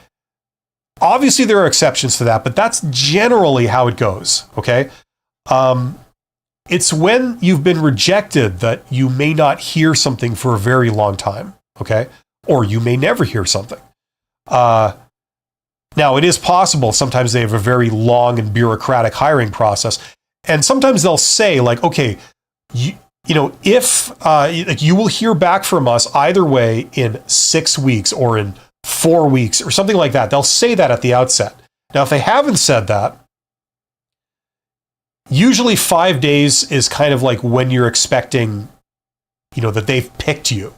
Obviously, there are exceptions to that, but that's generally how it goes, okay? It's when you've been rejected that you may not hear something for a very long time, okay? Or you may never hear something. Now, it is possible. Sometimes they have a very long and bureaucratic hiring process. And sometimes they'll say, like, okay, if you will hear back from us either way in 6 weeks or in 4 weeks or something like that. They'll say that at the outset. Now, if they haven't said that, usually 5 days is kind of like when you're expecting, that they've picked you.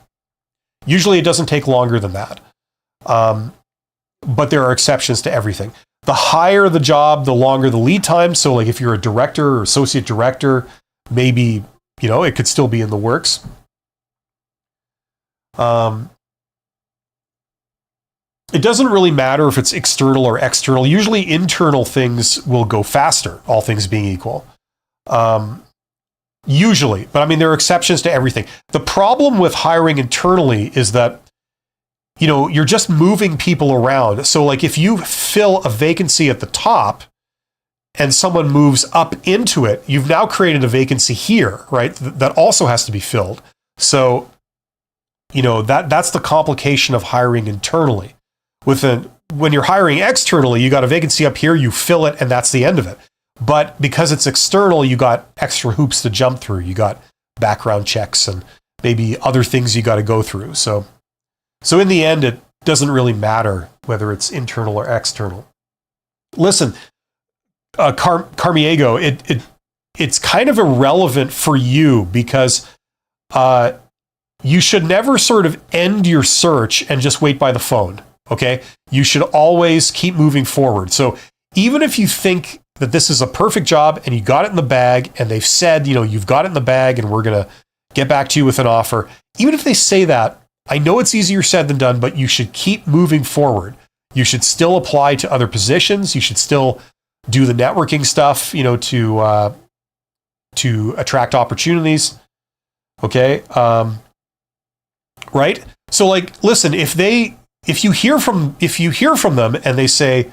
Usually it doesn't take longer than that. But there are exceptions to everything. The higher the job, the longer the lead time. So like if you're a director or associate director, maybe, it could still be in the works. It doesn't really matter if it's external or external. Usually internal things will go faster, all things being equal. Usually. But there are exceptions to everything. The problem with hiring internally is that, you're just moving people around. So like if you fill a vacancy at the top and someone moves up into it, you've now created a vacancy here, right? That also has to be filled. So, that's the complication of hiring internally. When you're hiring externally, you got a vacancy up here, you fill it, and that's the end of it. But because it's external, you got extra hoops to jump through. You got background checks and maybe other things you got to go through. So in the end, it doesn't really matter whether it's internal or external. Listen, Carmiego, it's kind of irrelevant for you because you should never sort of end your search and just wait by the phone. Okay, you should always keep moving forward. So even if you think that this is a perfect job and you got it in the bag and they've said, you've got it in the bag and we're going to get back to you with an offer, even if they say that, I know it's easier said than done, but you should keep moving forward. You should still apply to other positions. You should still do the networking stuff, to attract opportunities. Okay. Right. So like, listen, if you hear from them and they say,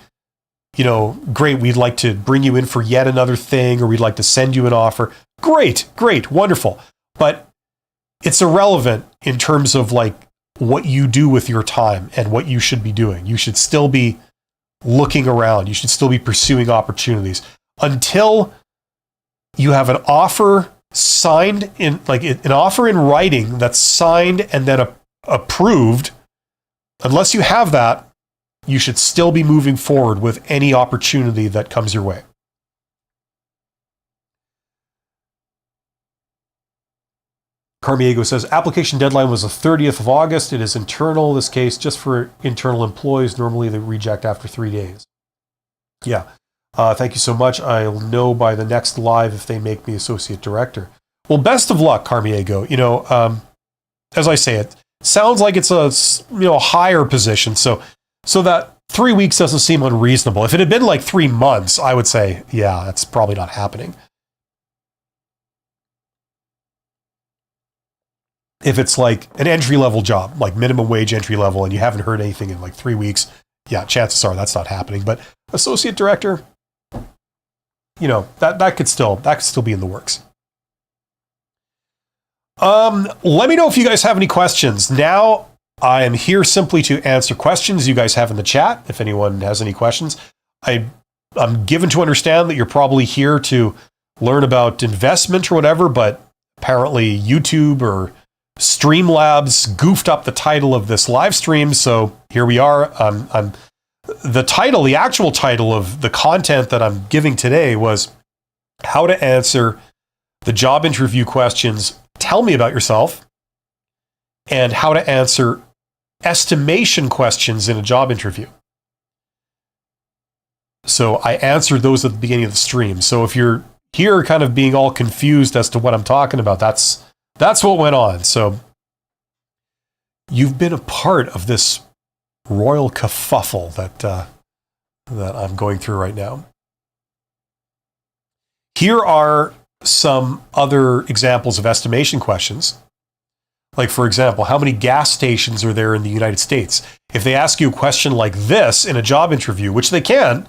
great, we'd like to bring you in for yet another thing, or we'd like to send you an offer. Great, wonderful. But it's irrelevant in terms of like what you do with your time and what you should be doing. You should still be looking around. You should still be pursuing opportunities until you have an offer signed in, like an offer in writing that's signed and then approved. Unless you have that, you should still be moving forward with any opportunity that comes your way. Carmiego says, application deadline was the 30th of August. It is internal, this case, just for internal employees. Normally they reject after 3 days. Yeah. Thank you so much. I'll know by the next live if they make me associate director. Well, best of luck, Carmiego. As I say, it sounds like it's a higher position. So that 3 weeks doesn't seem unreasonable. If it had been like 3 months, I would say, yeah, that's probably not happening. If it's like an entry-level job, like minimum wage entry level, and you haven't heard anything in like 3 weeks, yeah, chances are that's not happening. But associate director, that could still be in the works. Let me know if you guys have any questions. Now, I am here simply to answer questions you guys have in the chat. If anyone has any questions, I'm given to understand that you're probably here to learn about investment or whatever, but apparently YouTube or Streamlabs goofed up the title of this live stream. So here we are. The actual title of the content that I'm giving today was how to answer the job interview questions. Tell me about yourself, and how to answer estimation questions in a job interview. So I answered those at the beginning of the stream. So if you're here kind of being all confused as to what I'm talking about, that's what went on. So you've been a part of this royal kerfuffle that I'm going through right now. Here are some other examples of estimation questions. Like, for example, how many gas stations are there in the United States? If they ask you a question like this in a job interview, which they can,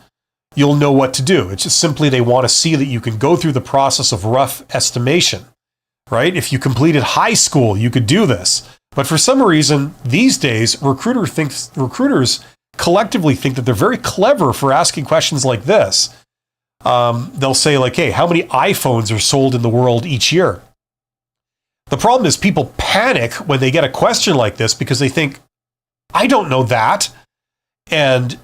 you'll know what to do. It's just simply they want to see that you can go through the process of rough estimation, right? If you completed high school, you could do this. But for some reason, these days, recruiters collectively think that they're very clever for asking questions like this. They'll say like, hey, how many iPhones are sold in the world each year? The problem is people panic when they get a question like this because they think, I don't know that. And,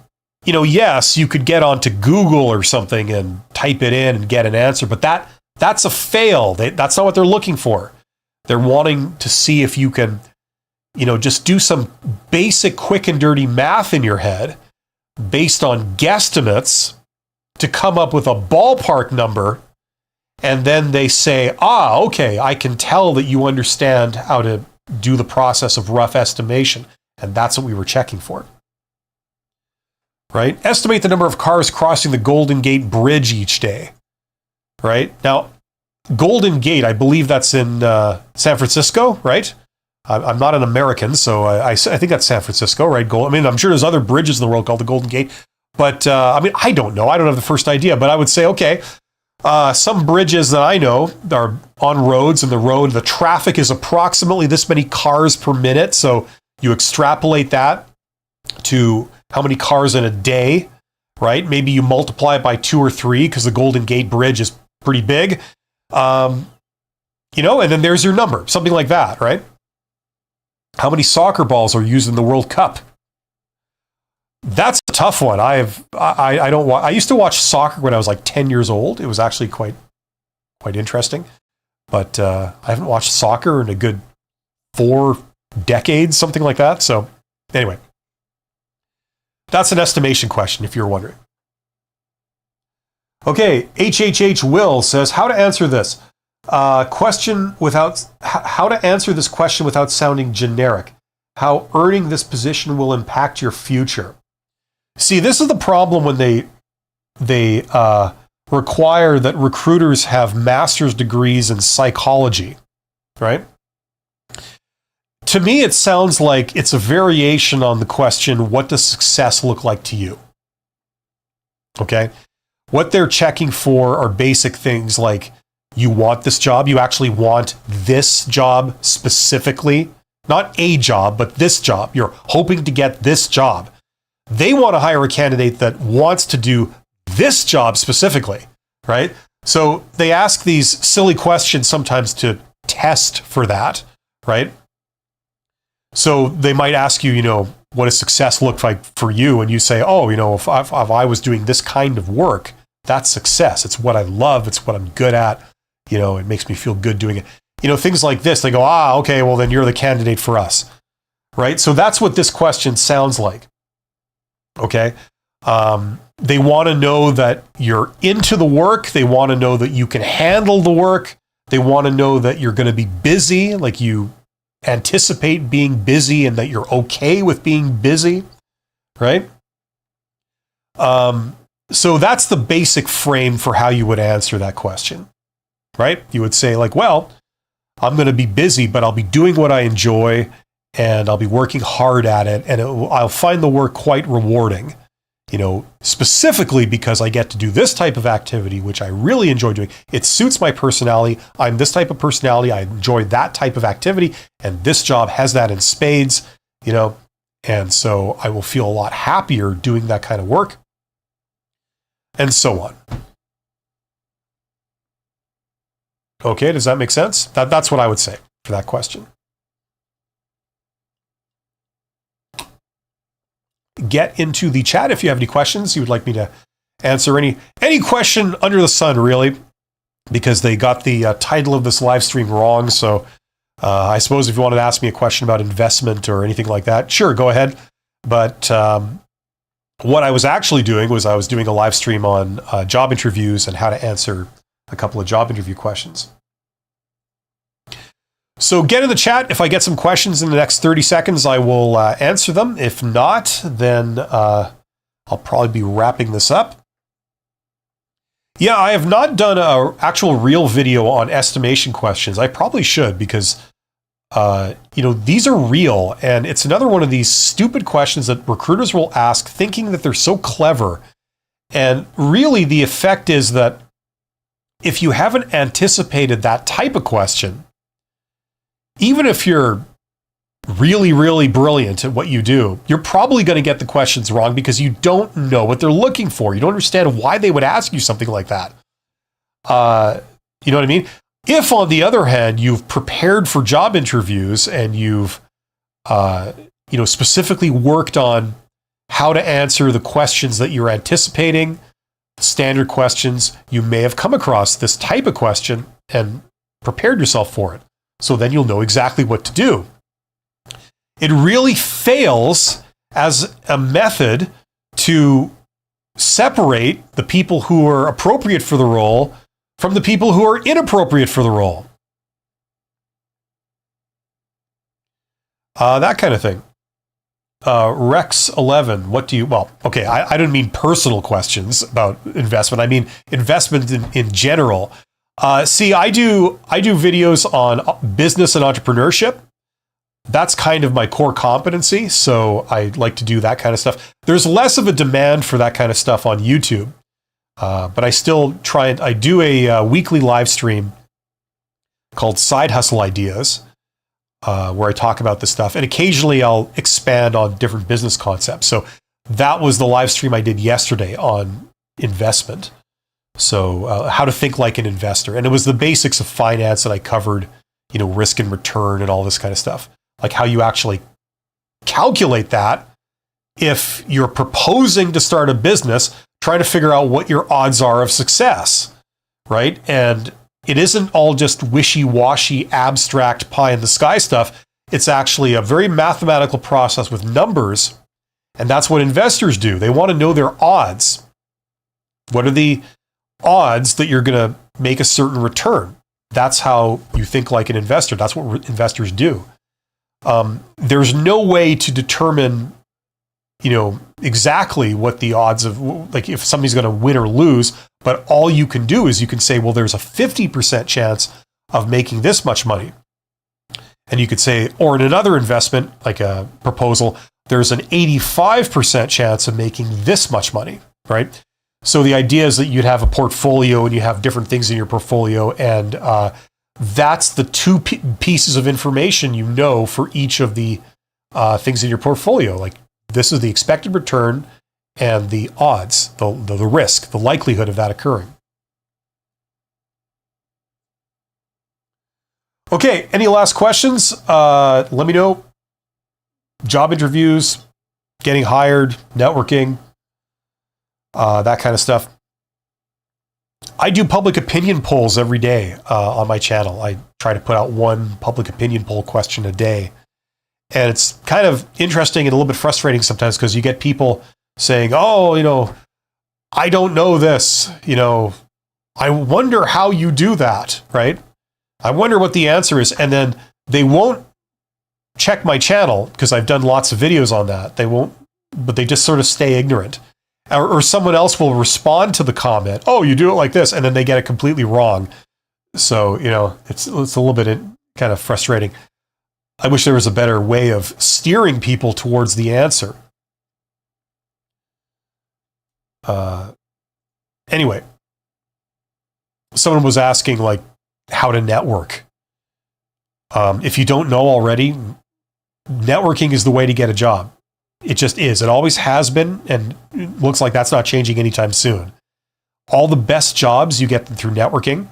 yes, you could get onto Google or something and type it in and get an answer, but that's a fail. That's not what they're looking for. They're wanting to see if you can, just do some basic quick and dirty math in your head based on guesstimates to come up with a ballpark number. And then they say, okay, I can tell that you understand how to do the process of rough estimation. And that's what we were checking for. Right? Estimate the number of cars crossing the Golden Gate Bridge each day. Right? Now, Golden Gate, I believe that's in San Francisco, right? I'm not an American, so I think that's San Francisco, right? I'm sure there's other bridges in the world called the Golden Gate. But, I don't know. I don't have the first idea. But I would say, okay, some bridges that I know are on roads, and the traffic is approximately this many cars per minute. So you extrapolate that to how many cars in a day, right? Maybe you multiply it by 2 or 3 because the Golden Gate Bridge is pretty big. And then there's your number, something like that, right? How many soccer balls are used in the World Cup? That's a tough one. I used to watch soccer when I was like 10 years old. It was actually quite interesting. But I haven't watched soccer in a good 4 decades, something like that. So anyway, that's an estimation question if you're wondering. Okay, HHH Will says, how to answer this how to answer this question without sounding generic. How earning this position will impact your future. See, this is the problem when they require that recruiters have master's degrees in psychology, right? To me, it sounds like it's a variation on the question, what does success look like to you? Okay? What they're checking for are basic things like, you want this job, you actually want this job specifically, not a job, but this job. You're hoping to get this job. They want to hire a candidate that wants to do this job specifically, right? So they ask these silly questions sometimes to test for that, right? So they might ask you, what does success look like for you? And you say, if I was doing this kind of work, that's success. It's what I love. It's what I'm good at. It makes me feel good doing it. Things like this, they go, okay, well, then you're the candidate for us, right? So that's what this question sounds like, okay? They want to know that you're into the work. They want to know that you can handle the work. They want to know that you're going to be busy, like you anticipate being busy and that you're okay with being busy, right? So that's the basic frame for how you would answer that question, right? You would say like, well, I'm going to be busy, but I'll be doing what I enjoy and I'll be working hard at it, and I'll find the work quite rewarding. specifically because I get to do this type of activity, which I really enjoy doing. It suits my personality. I'm this type of personality. I enjoy that type of activity. And this job has that in spades, and so I will feel a lot happier doing that kind of work, and so on. Okay, does that make sense? That's what I would say for that question. Get into the chat if you have any questions you would like me to answer. Any question under the sun, really, because they got the title of this live stream wrong. So I suppose if you wanted to ask me a question about investment or anything like that, sure, go ahead. But what I was actually doing was I was doing a live stream on job interviews and how to answer a couple of job interview questions. So get in the chat. If I get some questions in the next 30 seconds, I will answer them. If not, then I'll probably be wrapping this up. Yeah, I have not done an actual real video on estimation questions. I probably should because, these are real. And it's another one of these stupid questions that recruiters will ask thinking that they're so clever. And really the effect is that if you haven't anticipated that type of question, even if you're really, really brilliant at what you do, you're probably going to get the questions wrong because you don't know what they're looking for. You don't understand why they would ask you something like that. You know what I mean? If, on the other hand, you've prepared for job interviews and you've, specifically worked on how to answer the questions that you're anticipating, standard questions, you may have come across this type of question and prepared yourself for it. So then you'll know exactly what to do. It really fails as a method to separate the people who are appropriate for the role from the people who are inappropriate for the role. That kind of thing. Rex11, what do you, I don't mean personal questions about investment. I mean investment in general. See, I do videos on business and entrepreneurship. That's kind of my core competency, so I like to do that kind of stuff. There's less of a demand for that kind of stuff on YouTube, but I still try and I do a weekly live stream called Side Hustle Ideas, where I talk about this stuff, and occasionally I'll expand on different business concepts. So that was the live stream I did yesterday on investment. So how to think like an investor. And it was the basics of finance that I covered, risk and return and all this kind of stuff. Like how you actually calculate that if you're proposing to start a business, try to figure out what your odds are of success, right? And it isn't all just wishy-washy, abstract pie-in-the-sky stuff. It's actually a very mathematical process with numbers. And that's what investors do. They want to know their odds. What are the odds that you're going to make a certain return? That's how you think like an investor. That's what investors do. There's no way to determine, exactly what the odds of, like if somebody's going to win or lose, but all you can do is you can say, well, there's a 50% chance of making this much money. And you could say, or in another investment, like a proposal, there's an 85% chance of making this much money, right? So the idea is that you'd have a portfolio and you have different things in your portfolio, and that's the two pieces of information for each of the things in your portfolio. Like this is the expected return and the odds, the risk, the likelihood of that occurring. Okay, any last questions? Let me know. Job interviews, getting hired, networking, that kind of stuff. I do public opinion polls every day on my channel. I try to put out one public opinion poll question a day. And it's kind of interesting and a little bit frustrating sometimes because you get people saying, oh, I don't know this. I wonder how you do that, right? I wonder what the answer is. And then they won't check my channel because I've done lots of videos on that. They won't, but they just sort of stay ignorant. Or someone else will respond to the comment, oh, you do it like this, and then they get it completely wrong. So, it's a little bit kind of frustrating. I wish there was a better way of steering people towards the answer. Anyway, someone was asking like how to network. If you don't know already, networking is the way to get a job. It just is. It always has been, and it looks like that's not changing anytime soon. All the best jobs you get through networking.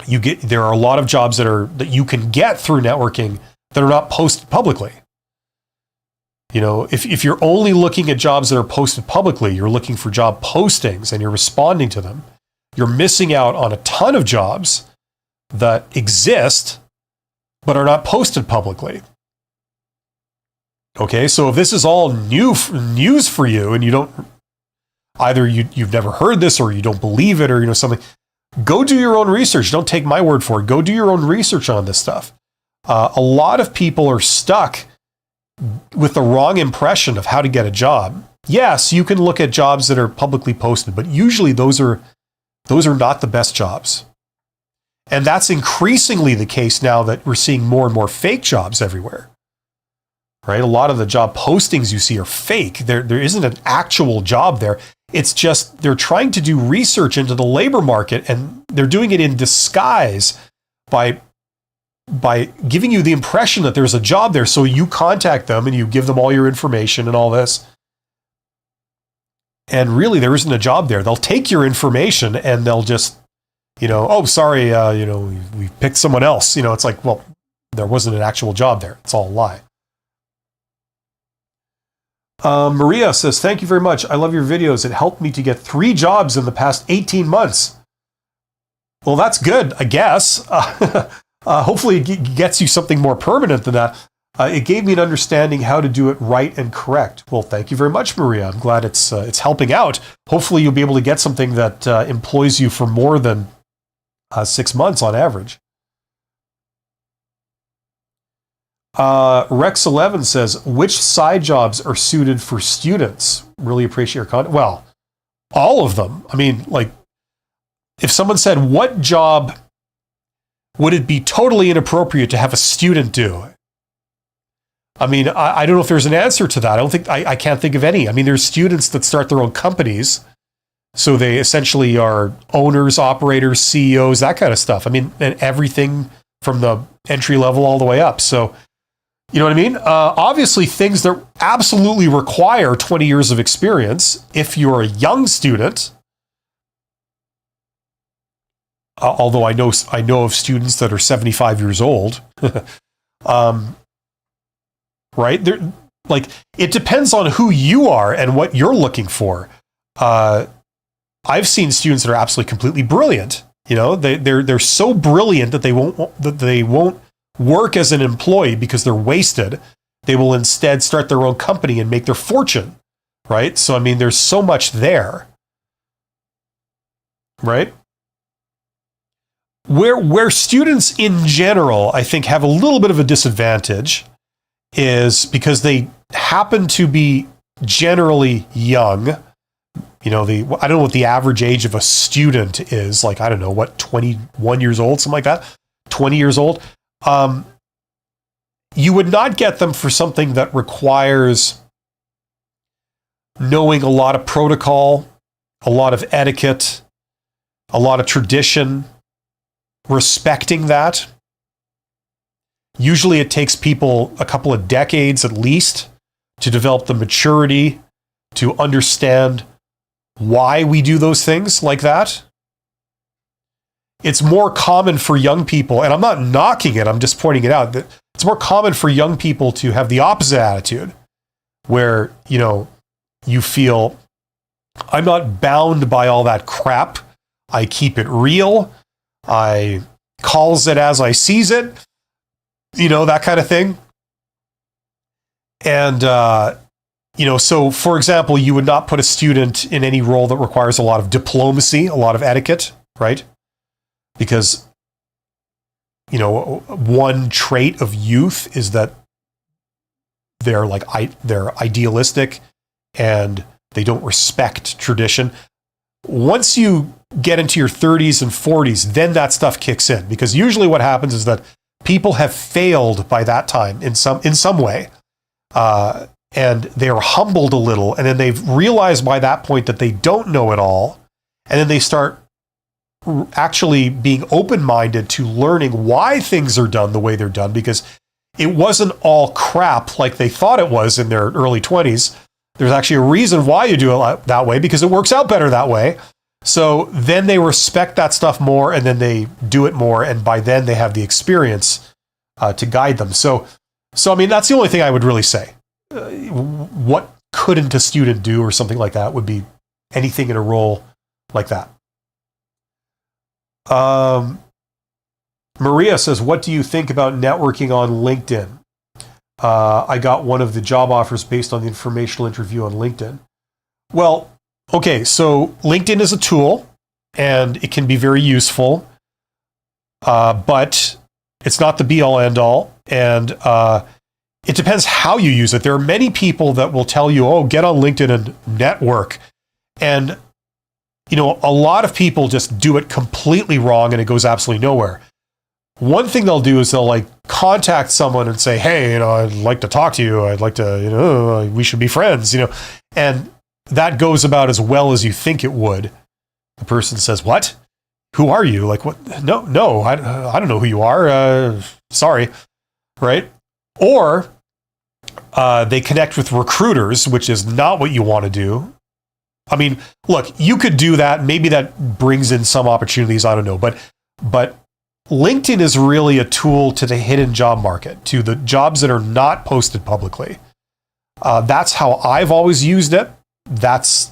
There are a lot of jobs that you can get through networking that are not posted publicly. You know, if you're only looking at jobs that are posted publicly, you're looking for job postings and you're responding to them, you're missing out on a ton of jobs that exist but are not posted publicly. Okay, so if this is all news for you and you don't, either you've never heard this or you don't believe it or something, go do your own research. Don't take my word for it. Go do your own research on this stuff. A lot of people are stuck with the wrong impression of how to get a job. Yes, you can look at jobs that are publicly posted, but usually those are not the best jobs. And that's increasingly the case now that we're seeing more and more fake jobs everywhere. Right? A lot of the job postings you see are fake. There isn't an actual job there. It's just they're trying to do research into the labor market, and they're doing it in disguise by giving you the impression that there's a job there. So you contact them and you give them all your information and all this. And really there isn't a job there. They'll take your information and they'll just, oh, sorry, we picked someone else. It's like, well, there wasn't an actual job there. It's all a lie. Maria says, thank you very much. I love your videos. It helped me to get 3 jobs in the past 18 months. Well, that's good, I guess. Hopefully it gets you something more permanent than that. It gave me an understanding how to do it right and correct. Well, thank you very much, Maria. I'm glad it's helping out. Hopefully you'll be able to get something that employs you for more than 6 months on average. Rex11 says, which side jobs are suited for students? Really appreciate your content. Well, all of them. I mean, like, if someone said, what job would it be totally inappropriate to have a student do? I mean, I don't know if there's an answer to that. I can't think of any. I mean, there's students that start their own companies. So they essentially are owners, operators, CEOs, that kind of stuff. I mean, and everything from the entry level all the way up. So, you know what I mean? Obviously, things that absolutely require 20 years of experience. If you're a young student, although I know of students that are 75 years old, right? Like, it depends on who you are and what you're looking for. I've seen students that are absolutely completely brilliant. They're so brilliant that they won't work as an employee because they're wasted. They will instead start their own company and make their fortune, right? So, I mean, there's so much there, right? Where students in general, I think, have a little bit of a disadvantage is because they happen to be generally young. I don't know what the average age of a student is, like, I don't know, 21 years old, something like that, 20 years old. You would not get them for something that requires knowing a lot of protocol, a lot of etiquette, a lot of tradition, respecting that. Usually it takes people a couple of decades at least to develop the maturity to understand why we do those things like that. It's more common for young people, and I'm not knocking it, I'm just pointing it out, that it's more common for young people to have the opposite attitude, where, you feel, I'm not bound by all that crap. I keep it real. I calls it as I sees it, that kind of thing. And, so for example, you would not put a student in any role that requires a lot of diplomacy, a lot of etiquette, right? Because, one trait of youth is that they're idealistic and they don't respect tradition. Once you get into your 30s and 40s, then that stuff kicks in, because usually what happens is that people have failed by that time in some way. and they are humbled a little, and then they've realized by that point that they don't know it all, and then they start actually being open-minded to learning why things are done the way they're done, because it wasn't all crap like they thought it was in their early 20s. There's actually a reason why you do it that way, because it works out better that way. So then they respect that stuff more, and then they do it more, and by then they have the experience to guide them. So I mean, that's the only thing I would really say. What couldn't a student do or something like that would be anything in a role like that. Maria says, what do you think about networking on LinkedIn? I got one of the job offers based on the informational interview on LinkedIn. Well, okay, so LinkedIn is a tool, and it can be very useful, but it's not the be-all, end-all, and it depends how you use it. There are many people that will tell you, oh, get on LinkedIn and network. And, you know, a lot of people just do it completely wrong, and it goes absolutely nowhere. One thing they'll do is they'll like contact someone and say, hey, you know, I'd like to talk to you. I'd like to, you know, we should be friends, you know, and that goes about as well as you think it would. The person says, what? Who are you? Like, what? No, I don't know who you are. Sorry. Right? Or they connect with recruiters, which is not what you want to do. I mean, look, you could do that. Maybe that brings in some opportunities. I don't know. But LinkedIn is really a tool to the hidden job market, to the jobs that are not posted publicly. That's how I've always used it. That's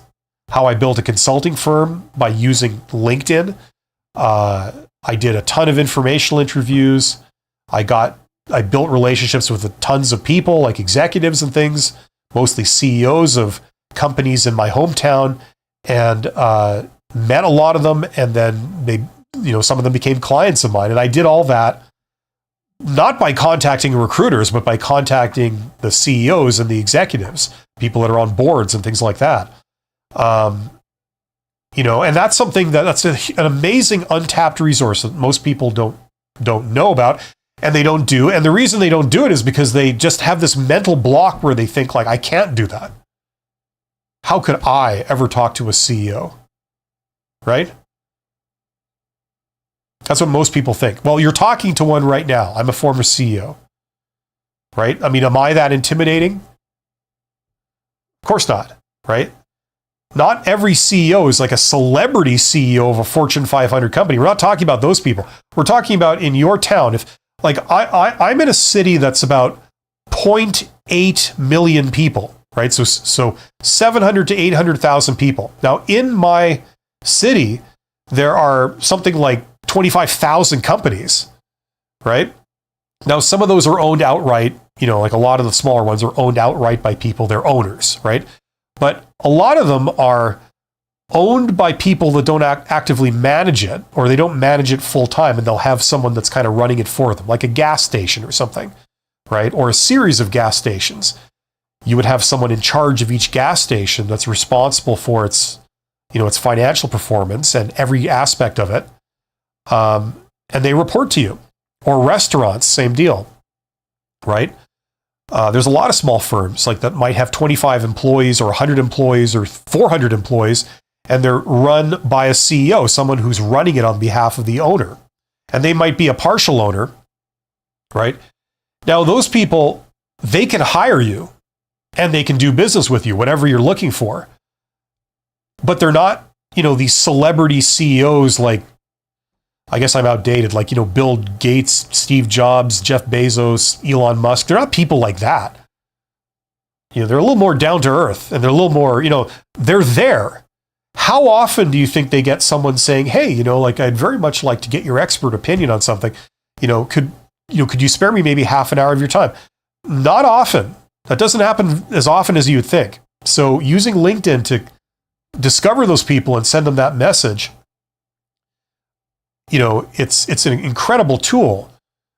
how I built a consulting firm, by using LinkedIn. I did a ton of informational interviews. I built relationships with tons of people, like executives and things, mostly CEOs of companies in my hometown, and met a lot of them. And then some of them became clients of mine. And I did all that not by contacting recruiters, but by contacting the CEOs and the executives, people that are on boards and things like that. And that's something that's an amazing untapped resource that most people don't know about, and they don't do. And the reason they don't do it is because they just have this mental block where they think, like, I can't do that. How could I ever talk to a CEO? Right? That's what most people think. Well, you're talking to one right now. I'm a former CEO. Right? I mean, am I that intimidating? Of course not. Right? Not every CEO is like a celebrity CEO of a Fortune 500 company. We're not talking about those people. We're talking about in your town. If, like, I'm in a city that's about 0.8 million people, right? So 700 to 800,000 people. Now, in my city, there are something like 25,000 companies, right? Now, some of those are owned outright. Like a lot of the smaller ones are owned outright by people. They're owners, right? But a lot of them are owned by people that don't actively manage it, or they don't manage it full time, and they'll have someone that's kind of running it for them, like a gas station or something, right? Or a series of gas stations. You would have someone in charge of each gas station that's responsible for its financial performance and every aspect of it. And they report to you. Or restaurants, same deal, right? There's a lot of small firms like that might have 25 employees or 100 employees or 400 employees, and they're run by a CEO, someone who's running it on behalf of the owner. And they might be a partial owner, right? Now, those people, they can hire you and they can do business with you, whatever you're looking for. But they're not, these celebrity CEOs like, I guess I'm outdated, like, Bill Gates, Steve Jobs, Jeff Bezos, Elon Musk. They're not people like that. They're a little more down to earth, and they're a little more, they're there. How often do you think they get someone saying, hey, like, I'd very much like to get your expert opinion on something. Could you spare me maybe half an hour of your time? Not often. That doesn't happen as often as you would think. So using LinkedIn to discover those people and send them that message, it's an incredible tool,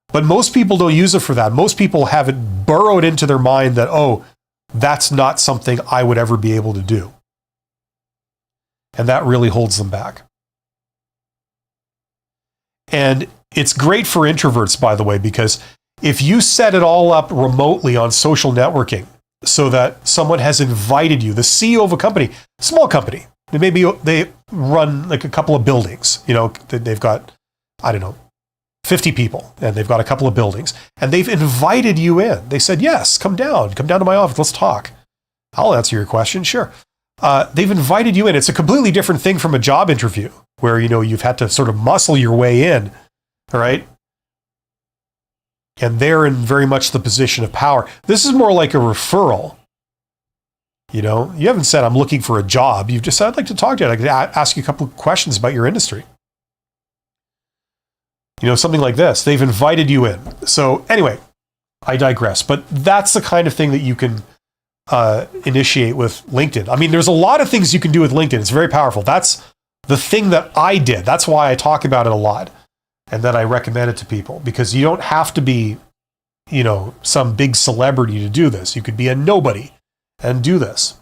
but most people don't use it for that. Most people have it burrowed into their mind that, oh, that's not something I would ever be able to do. And that really holds them back. And it's great for introverts, by the way, because if you set it all up remotely on social networking, so that someone has invited you, the CEO of a company, small company, maybe they run like a couple of buildings, they've got, I don't know, 50 people, and they've got a couple of buildings, and they've invited you in. They said, yes, come down to my office, let's talk. I'll answer your question, sure. They've invited you in. It's a completely different thing from a job interview where, you've had to sort of muscle your way in, all right? And they're in very much the position of power. This is more like a referral. You haven't said, I'm looking for a job. You've just said, I'd like to talk to you. I'd like to ask you a couple of questions about your industry. Something like this. They've invited you in. So anyway, I digress. But that's the kind of thing that you can initiate with LinkedIn. I mean, there's a lot of things you can do with LinkedIn. It's very powerful. That's the thing that I did. That's why I talk about it a lot. And then I recommend it to people, because you don't have to be, some big celebrity to do this. You could be a nobody and do this.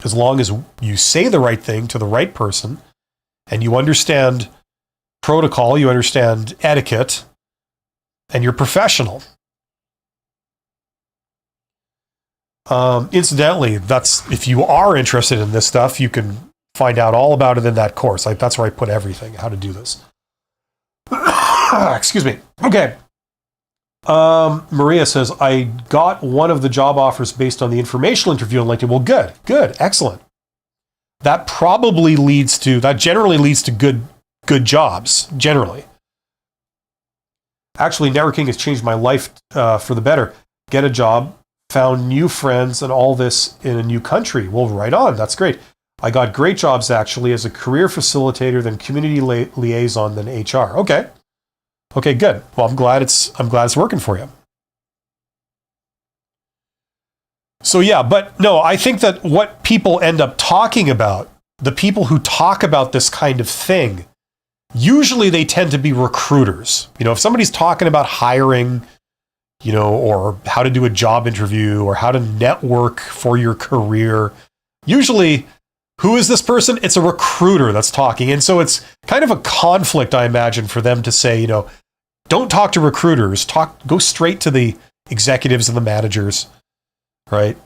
As long as you say the right thing to the right person and you understand protocol, you understand etiquette, and you're professional. Incidentally, if you are interested in this stuff, you can find out all about it in that course. That's where I put everything, how to do this. Excuse me. Okay. Maria says, I got one of the job offers based on the informational interview on LinkedIn. Well, good, excellent. That generally leads to good jobs, generally. Actually, networking has changed my life for the better. Get a job, found new friends, and all this in a new country. Well, right on. That's great. I got great jobs, actually, as a career facilitator, then community liaison, then HR. Okay, good. Well, I'm glad it's working for you. So yeah, but no, I think that what people end up talking about, the people who talk about this kind of thing, usually they tend to be recruiters. If somebody's talking about hiring, or how to do a job interview or how to network for your career, usually, who is this person? It's a recruiter that's talking. And so it's kind of a conflict, I imagine, for them to say, don't talk to recruiters, go straight to the executives and the managers, right?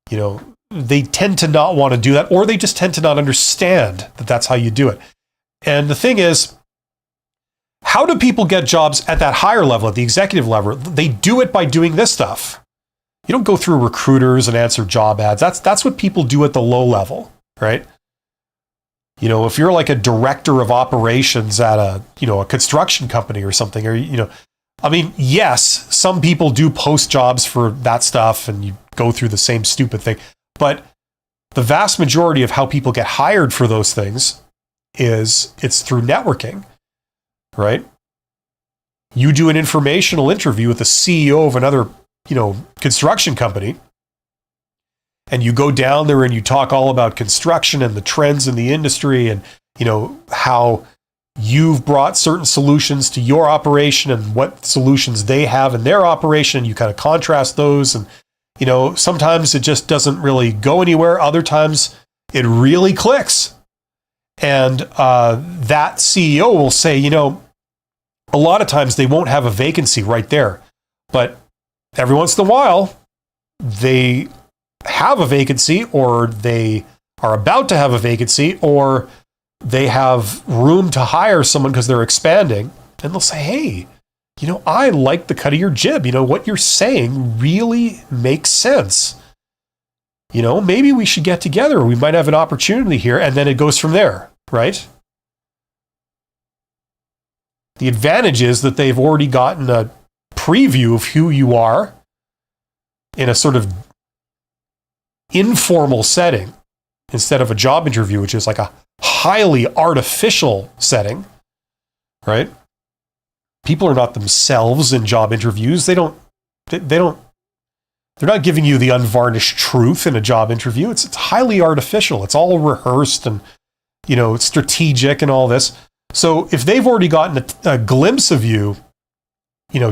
They tend to not want to do that, or they just tend to not understand that that's how you do it. And the thing is, how do people get jobs at that higher level, at the executive level? They do it by doing this stuff. You don't go through recruiters and answer job ads. That's what people do at the low level, right? If you're like a director of operations at a construction company or something, or, yes, some people do post jobs for that stuff and you go through the same stupid thing. But the vast majority of how people get hired for those things it's through networking, right? You do an informational interview with the CEO of another, construction company, and you go down there and you talk all about construction and the trends in the industry and, how you've brought certain solutions to your operation and what solutions they have in their operation. You kind of contrast those. And, sometimes it just doesn't really go anywhere. Other times it really clicks. And that CEO will say, a lot of times they won't have a vacancy right there. But every once in a while, they have a vacancy, or they are about to have a vacancy, or they have room to hire someone because they're expanding, and they'll say, hey, I like the cut of your jib. What you're saying really makes sense. Maybe we should get together. We might have an opportunity here. And then it goes from there, right? The advantage is that they've already gotten a preview of who you are in a sort of informal setting instead of a job interview, which is like a highly artificial setting, right? People are not themselves in job interviews. They're not giving you the unvarnished truth in a job interview. It's highly artificial. It's all rehearsed and, strategic and all this. So if they've already gotten a glimpse of you,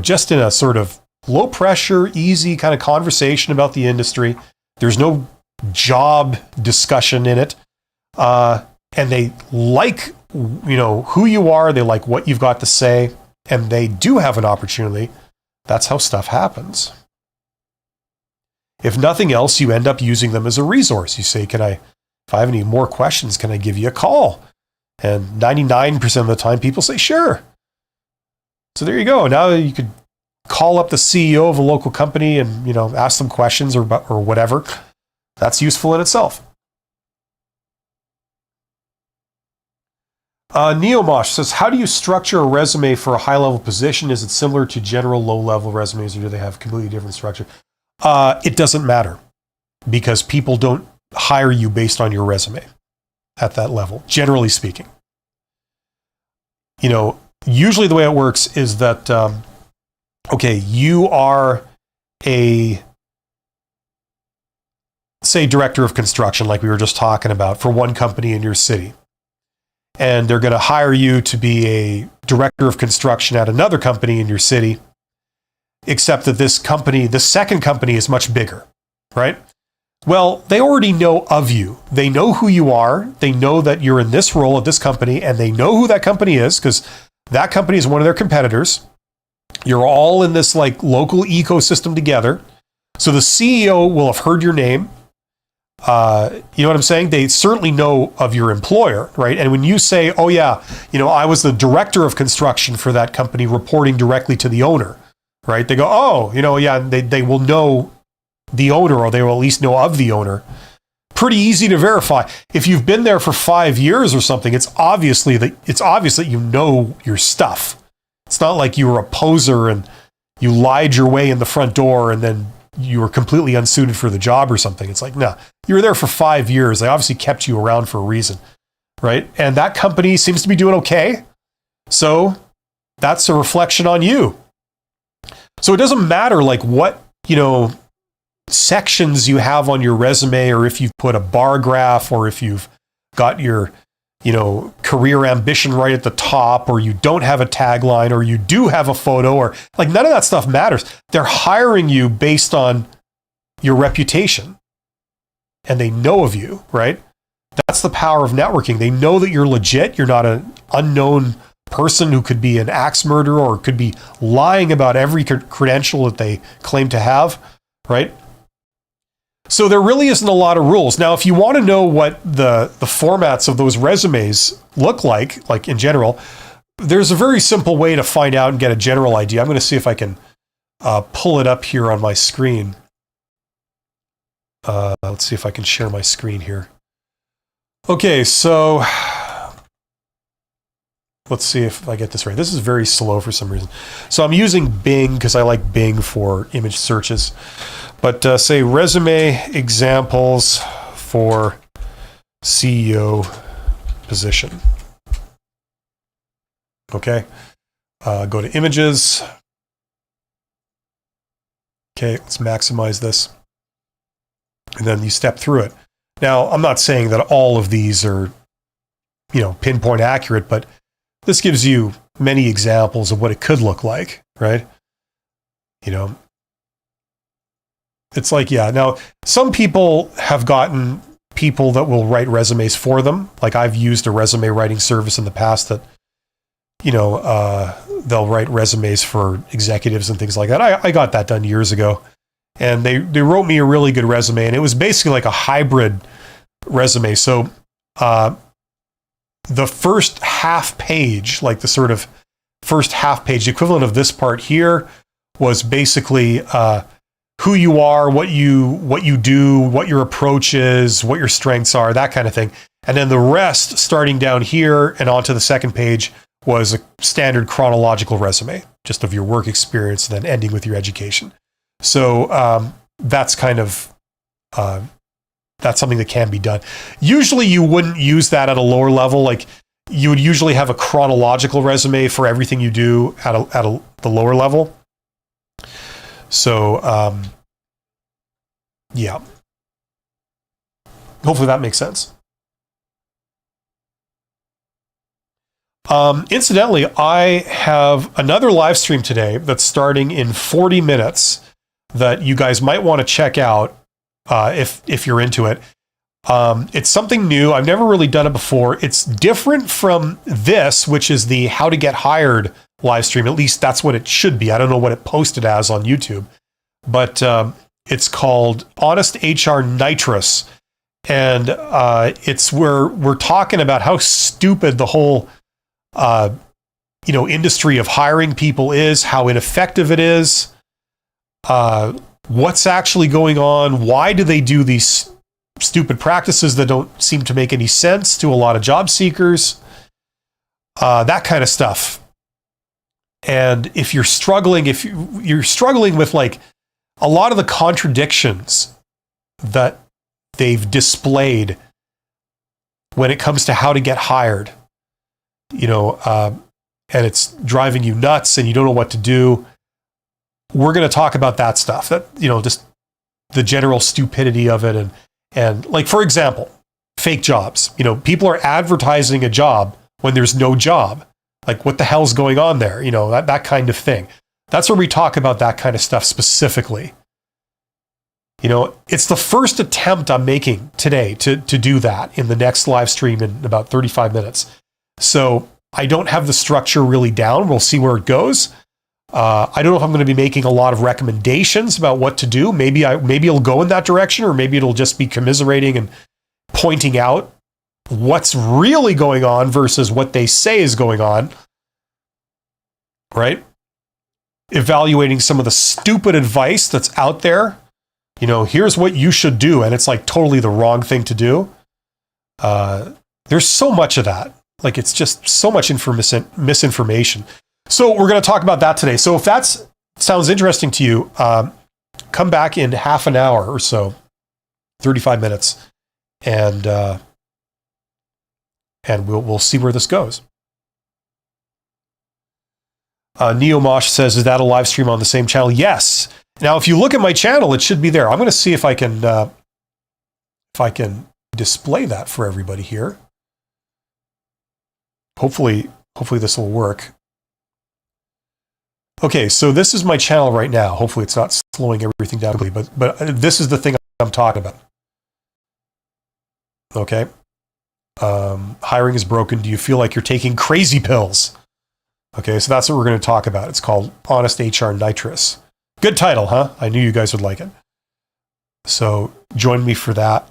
just in a sort of low pressure, easy kind of conversation about the industry, there's no job discussion in it. And they like, who you are. They like what you've got to say, and they do have an opportunity. That's how stuff happens. if nothing else, you end up using them as a resource. You say, if I have any more questions, can I give you a call? And 99% of the time, people say, sure. So there you go. Now you could call up the CEO of a local company and, ask them questions or whatever. That's useful in itself. Neomosh says, how do you structure a resume for a high-level position? Is it similar to general low-level resumes, or do they have completely different structure? It doesn't matter, because people don't hire you based on your resume at that level, generally speaking. Usually the way it works is that, you are a, say, director of construction, like we were just talking about, for one company in your city. And they're going to hire you to be a director of construction at another company in your city, except that this second company is much bigger, right? Well, they already know of you. They know who you are. They know that you're in this role at this company, and they know who that company is, because that company is one of their competitors. You're all in this local ecosystem together. So the CEO will have heard your name. You know what I'm saying? They certainly know of your employer, right? And when you say, oh yeah, I was the director of construction for that company, reporting directly to the owner, right? They go, oh, yeah, they will know the owner, or they will at least know of the owner. Pretty easy to verify. If you've been there for 5 years or something, it's obvious that you know your stuff. It's not like you were a poser and you lied your way in the front door and then you were completely unsuited for the job or something. It's like, no, you were there for 5 years. They obviously kept you around for a reason, right? And that company seems to be doing okay. So that's a reflection on you. So it doesn't matter what, sections you have on your resume, or if you've put a bar graph, or if you've got your, career ambition right at the top, or you don't have a tagline, or you do have a photo, or none of that stuff matters. They're hiring you based on your reputation, and they know of you, right? That's the power of networking. They know that you're legit. You're not an unknown person who could be an axe murderer or could be lying about every credential that they claim to have, right? So there really isn't a lot of rules. Now, if you want to know what the formats of those resumes look like in general, there's a very simple way to find out and get a general idea. I'm going to see if I can pull it up here on my screen. Let's see if I can share my screen here. Okay, so let's see if I get this right. This is very slow for some reason. So I'm using Bing because I like Bing for image searches. But say resume examples for CEO position. Okay. Go to images. Okay, let's maximize this. And then you step through it. Now, I'm not saying that all of these are, pinpoint accurate, but this gives you many examples of what it could look like, right? It's now some people have gotten people that will write resumes for them. I've used a resume writing service in the past that, they'll write resumes for executives and things like that. I got that done years ago, and they wrote me a really good resume, and it was basically like a hybrid resume. So, the first half page, the sort of first half page, the equivalent of this part here, was basically, who you are, what you do, what your approach is, what your strengths are, that kind of thing. And then the rest, starting down here and onto the second page, was a standard chronological resume, just of your work experience, and then ending with your education. So that's kind of, that's something that can be done. Usually you wouldn't use that at a lower level. You would usually have a chronological resume for everything you do at the lower level. So, yeah. Hopefully that makes sense. Incidentally, I have another live stream today that's starting in 40 minutes that you guys might want to check out if you're into it. It's something new. I've never really done it before. It's different from this, which is the How to Get Hired live stream. At least that's what it should be. I don't know what it posted as on YouTube, but It's called Honest HR Nitrous. And it's where we're talking about how stupid the whole industry of hiring people is, how ineffective it is, what's actually going on, why do they do these stupid practices that don't seem to make any sense to a lot of job seekers, that kind of stuff. And if you're struggling with like a lot of the contradictions that they've displayed when it comes to how to get hired, and it's driving you nuts and you don't know what to do, we're going to talk about that stuff, that, just the general stupidity of it. And like, for example, fake jobs. People are advertising a job when there's no job. Like, what the hell's going on there? That kind of thing. That's where we talk about that kind of stuff specifically. It's the first attempt I'm making today to do that in the next live stream in about 35 minutes. So I don't have the structure really down. We'll see where it goes. I don't know if I'm going to be making a lot of recommendations about what to do. Maybe it'll go in that direction, or maybe it'll just be commiserating and pointing out what's really going on versus what they say is going on, right? Evaluating some of the stupid advice that's out there. Here's what you should do, and it's like totally the wrong thing to do. There's so much of that. Like, it's just so much misinformation. So we're going to talk about that today. So if that sounds interesting to you, come back in half an hour or so, 35 minutes, and we'll see where this goes. Neo Mosh says, is that a live stream on the same channel? Yes. Now, if you look at my channel, it should be there. I'm going to see if I can display that for everybody here. Hopefully this will work. Okay, so this is my channel right now. Hopefully it's not slowing everything down, but this is the thing I'm talking about. Okay. Hiring is broken. Do you feel like you're taking crazy pills? Okay, so that's what we're going to talk about. It's called Honest HR Nitrous. Good title, huh? I knew you guys would like it. So join me for that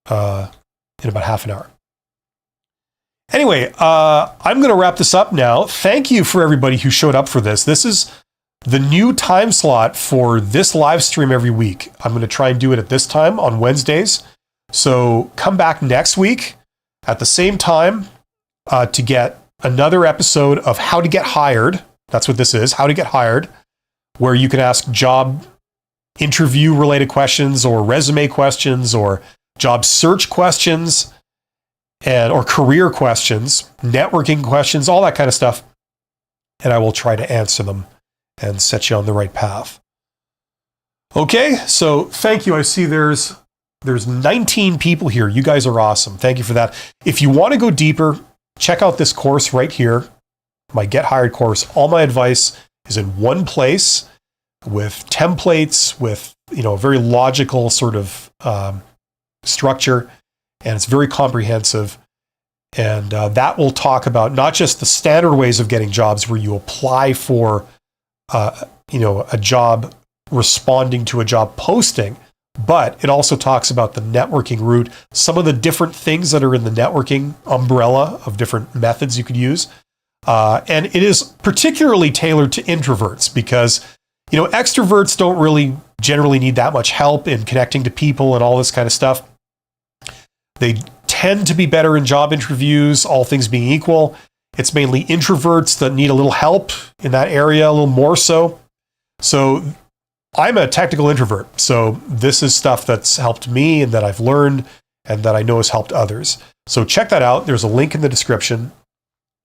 in about half an hour. Anyway, I'm going to wrap this up now. Thank you for everybody who showed up for this. This is the new time slot for this live stream every week. I'm going to try and do it at this time on Wednesdays. So come back next week at the same time to get another episode of How to Get Hired. That's what this is, How to Get Hired, where you can ask job interview related questions or resume questions or job search questions or career questions, networking questions, all that kind of stuff. And I will try to answer them and set you on the right path. Okay, so thank you. I see there's 19 people here. You guys are awesome. Thank you for that. If you want to go deeper, check out this course right here, my Get Hired course. All my advice is in one place with templates, with a very logical sort of structure, and it's very comprehensive. And that will talk about not just the standard ways of getting jobs where you apply for a job responding to a job posting, but it also talks about the networking route, some of the different things that are in the networking umbrella of different methods you could use. And it is particularly tailored to introverts because, extroverts don't really generally need that much help in connecting to people and all this kind of stuff. They tend to be better in job interviews, all things being equal. It's mainly introverts that need a little help in that area, a little more so. So I'm a technical introvert, so this is stuff that's helped me and that I've learned and that I know has helped others. So check that out. There's a link in the description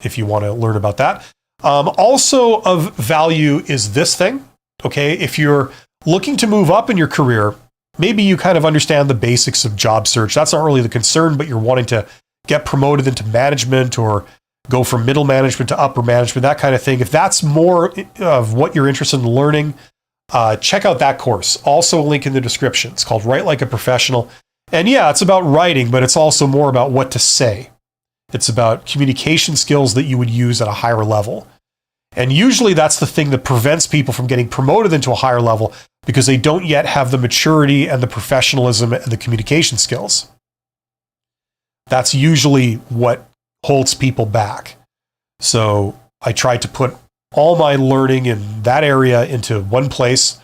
if you want to learn about that. Also of value is this thing, okay? If you're looking to move up in your career, maybe you kind of understand the basics of job search. That's not really the concern, but you're wanting to get promoted into management or go from middle management to upper management, that kind of thing. If that's more of what you're interested in learning, check out that course. Also a link in the description. It's called Write Like a Professional. And yeah, it's about writing, but it's also more about what to say. It's about communication skills that you would use at a higher level. And usually that's the thing that prevents people from getting promoted into a higher level. because they don't yet have the maturity and the professionalism and the communication skills. That's usually what holds people back. So I try to put all my learning in that area into one place.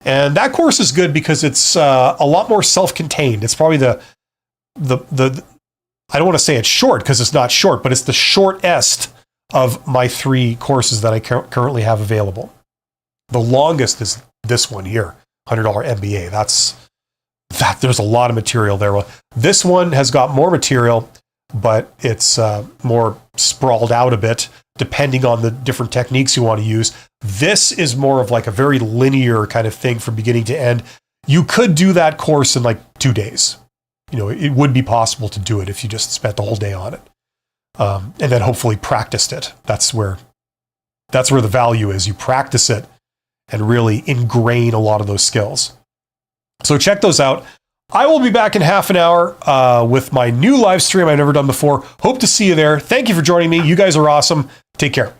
And that course is good because it's a lot more self-contained. It's probably the I don't want to say it's short because it's not short, but it's the shortest of my 3 courses that I currently have available. The longest is this one here, $100 MBA. There's a lot of material there. Well, this one has got more material, but it's more sprawled out a bit, depending on the different techniques you want to use. This is more of like a very linear kind of thing from beginning to end. You could do that course in like 2 days. It would be possible to do it if you just spent the whole day on it. And then hopefully practiced it. That's where the value is. You practice it and really ingrain a lot of those skills. So check those out. I will be back in half an hour with my new live stream I've never done before. Hope to see you there. Thank you for joining me. You guys are awesome. Take care.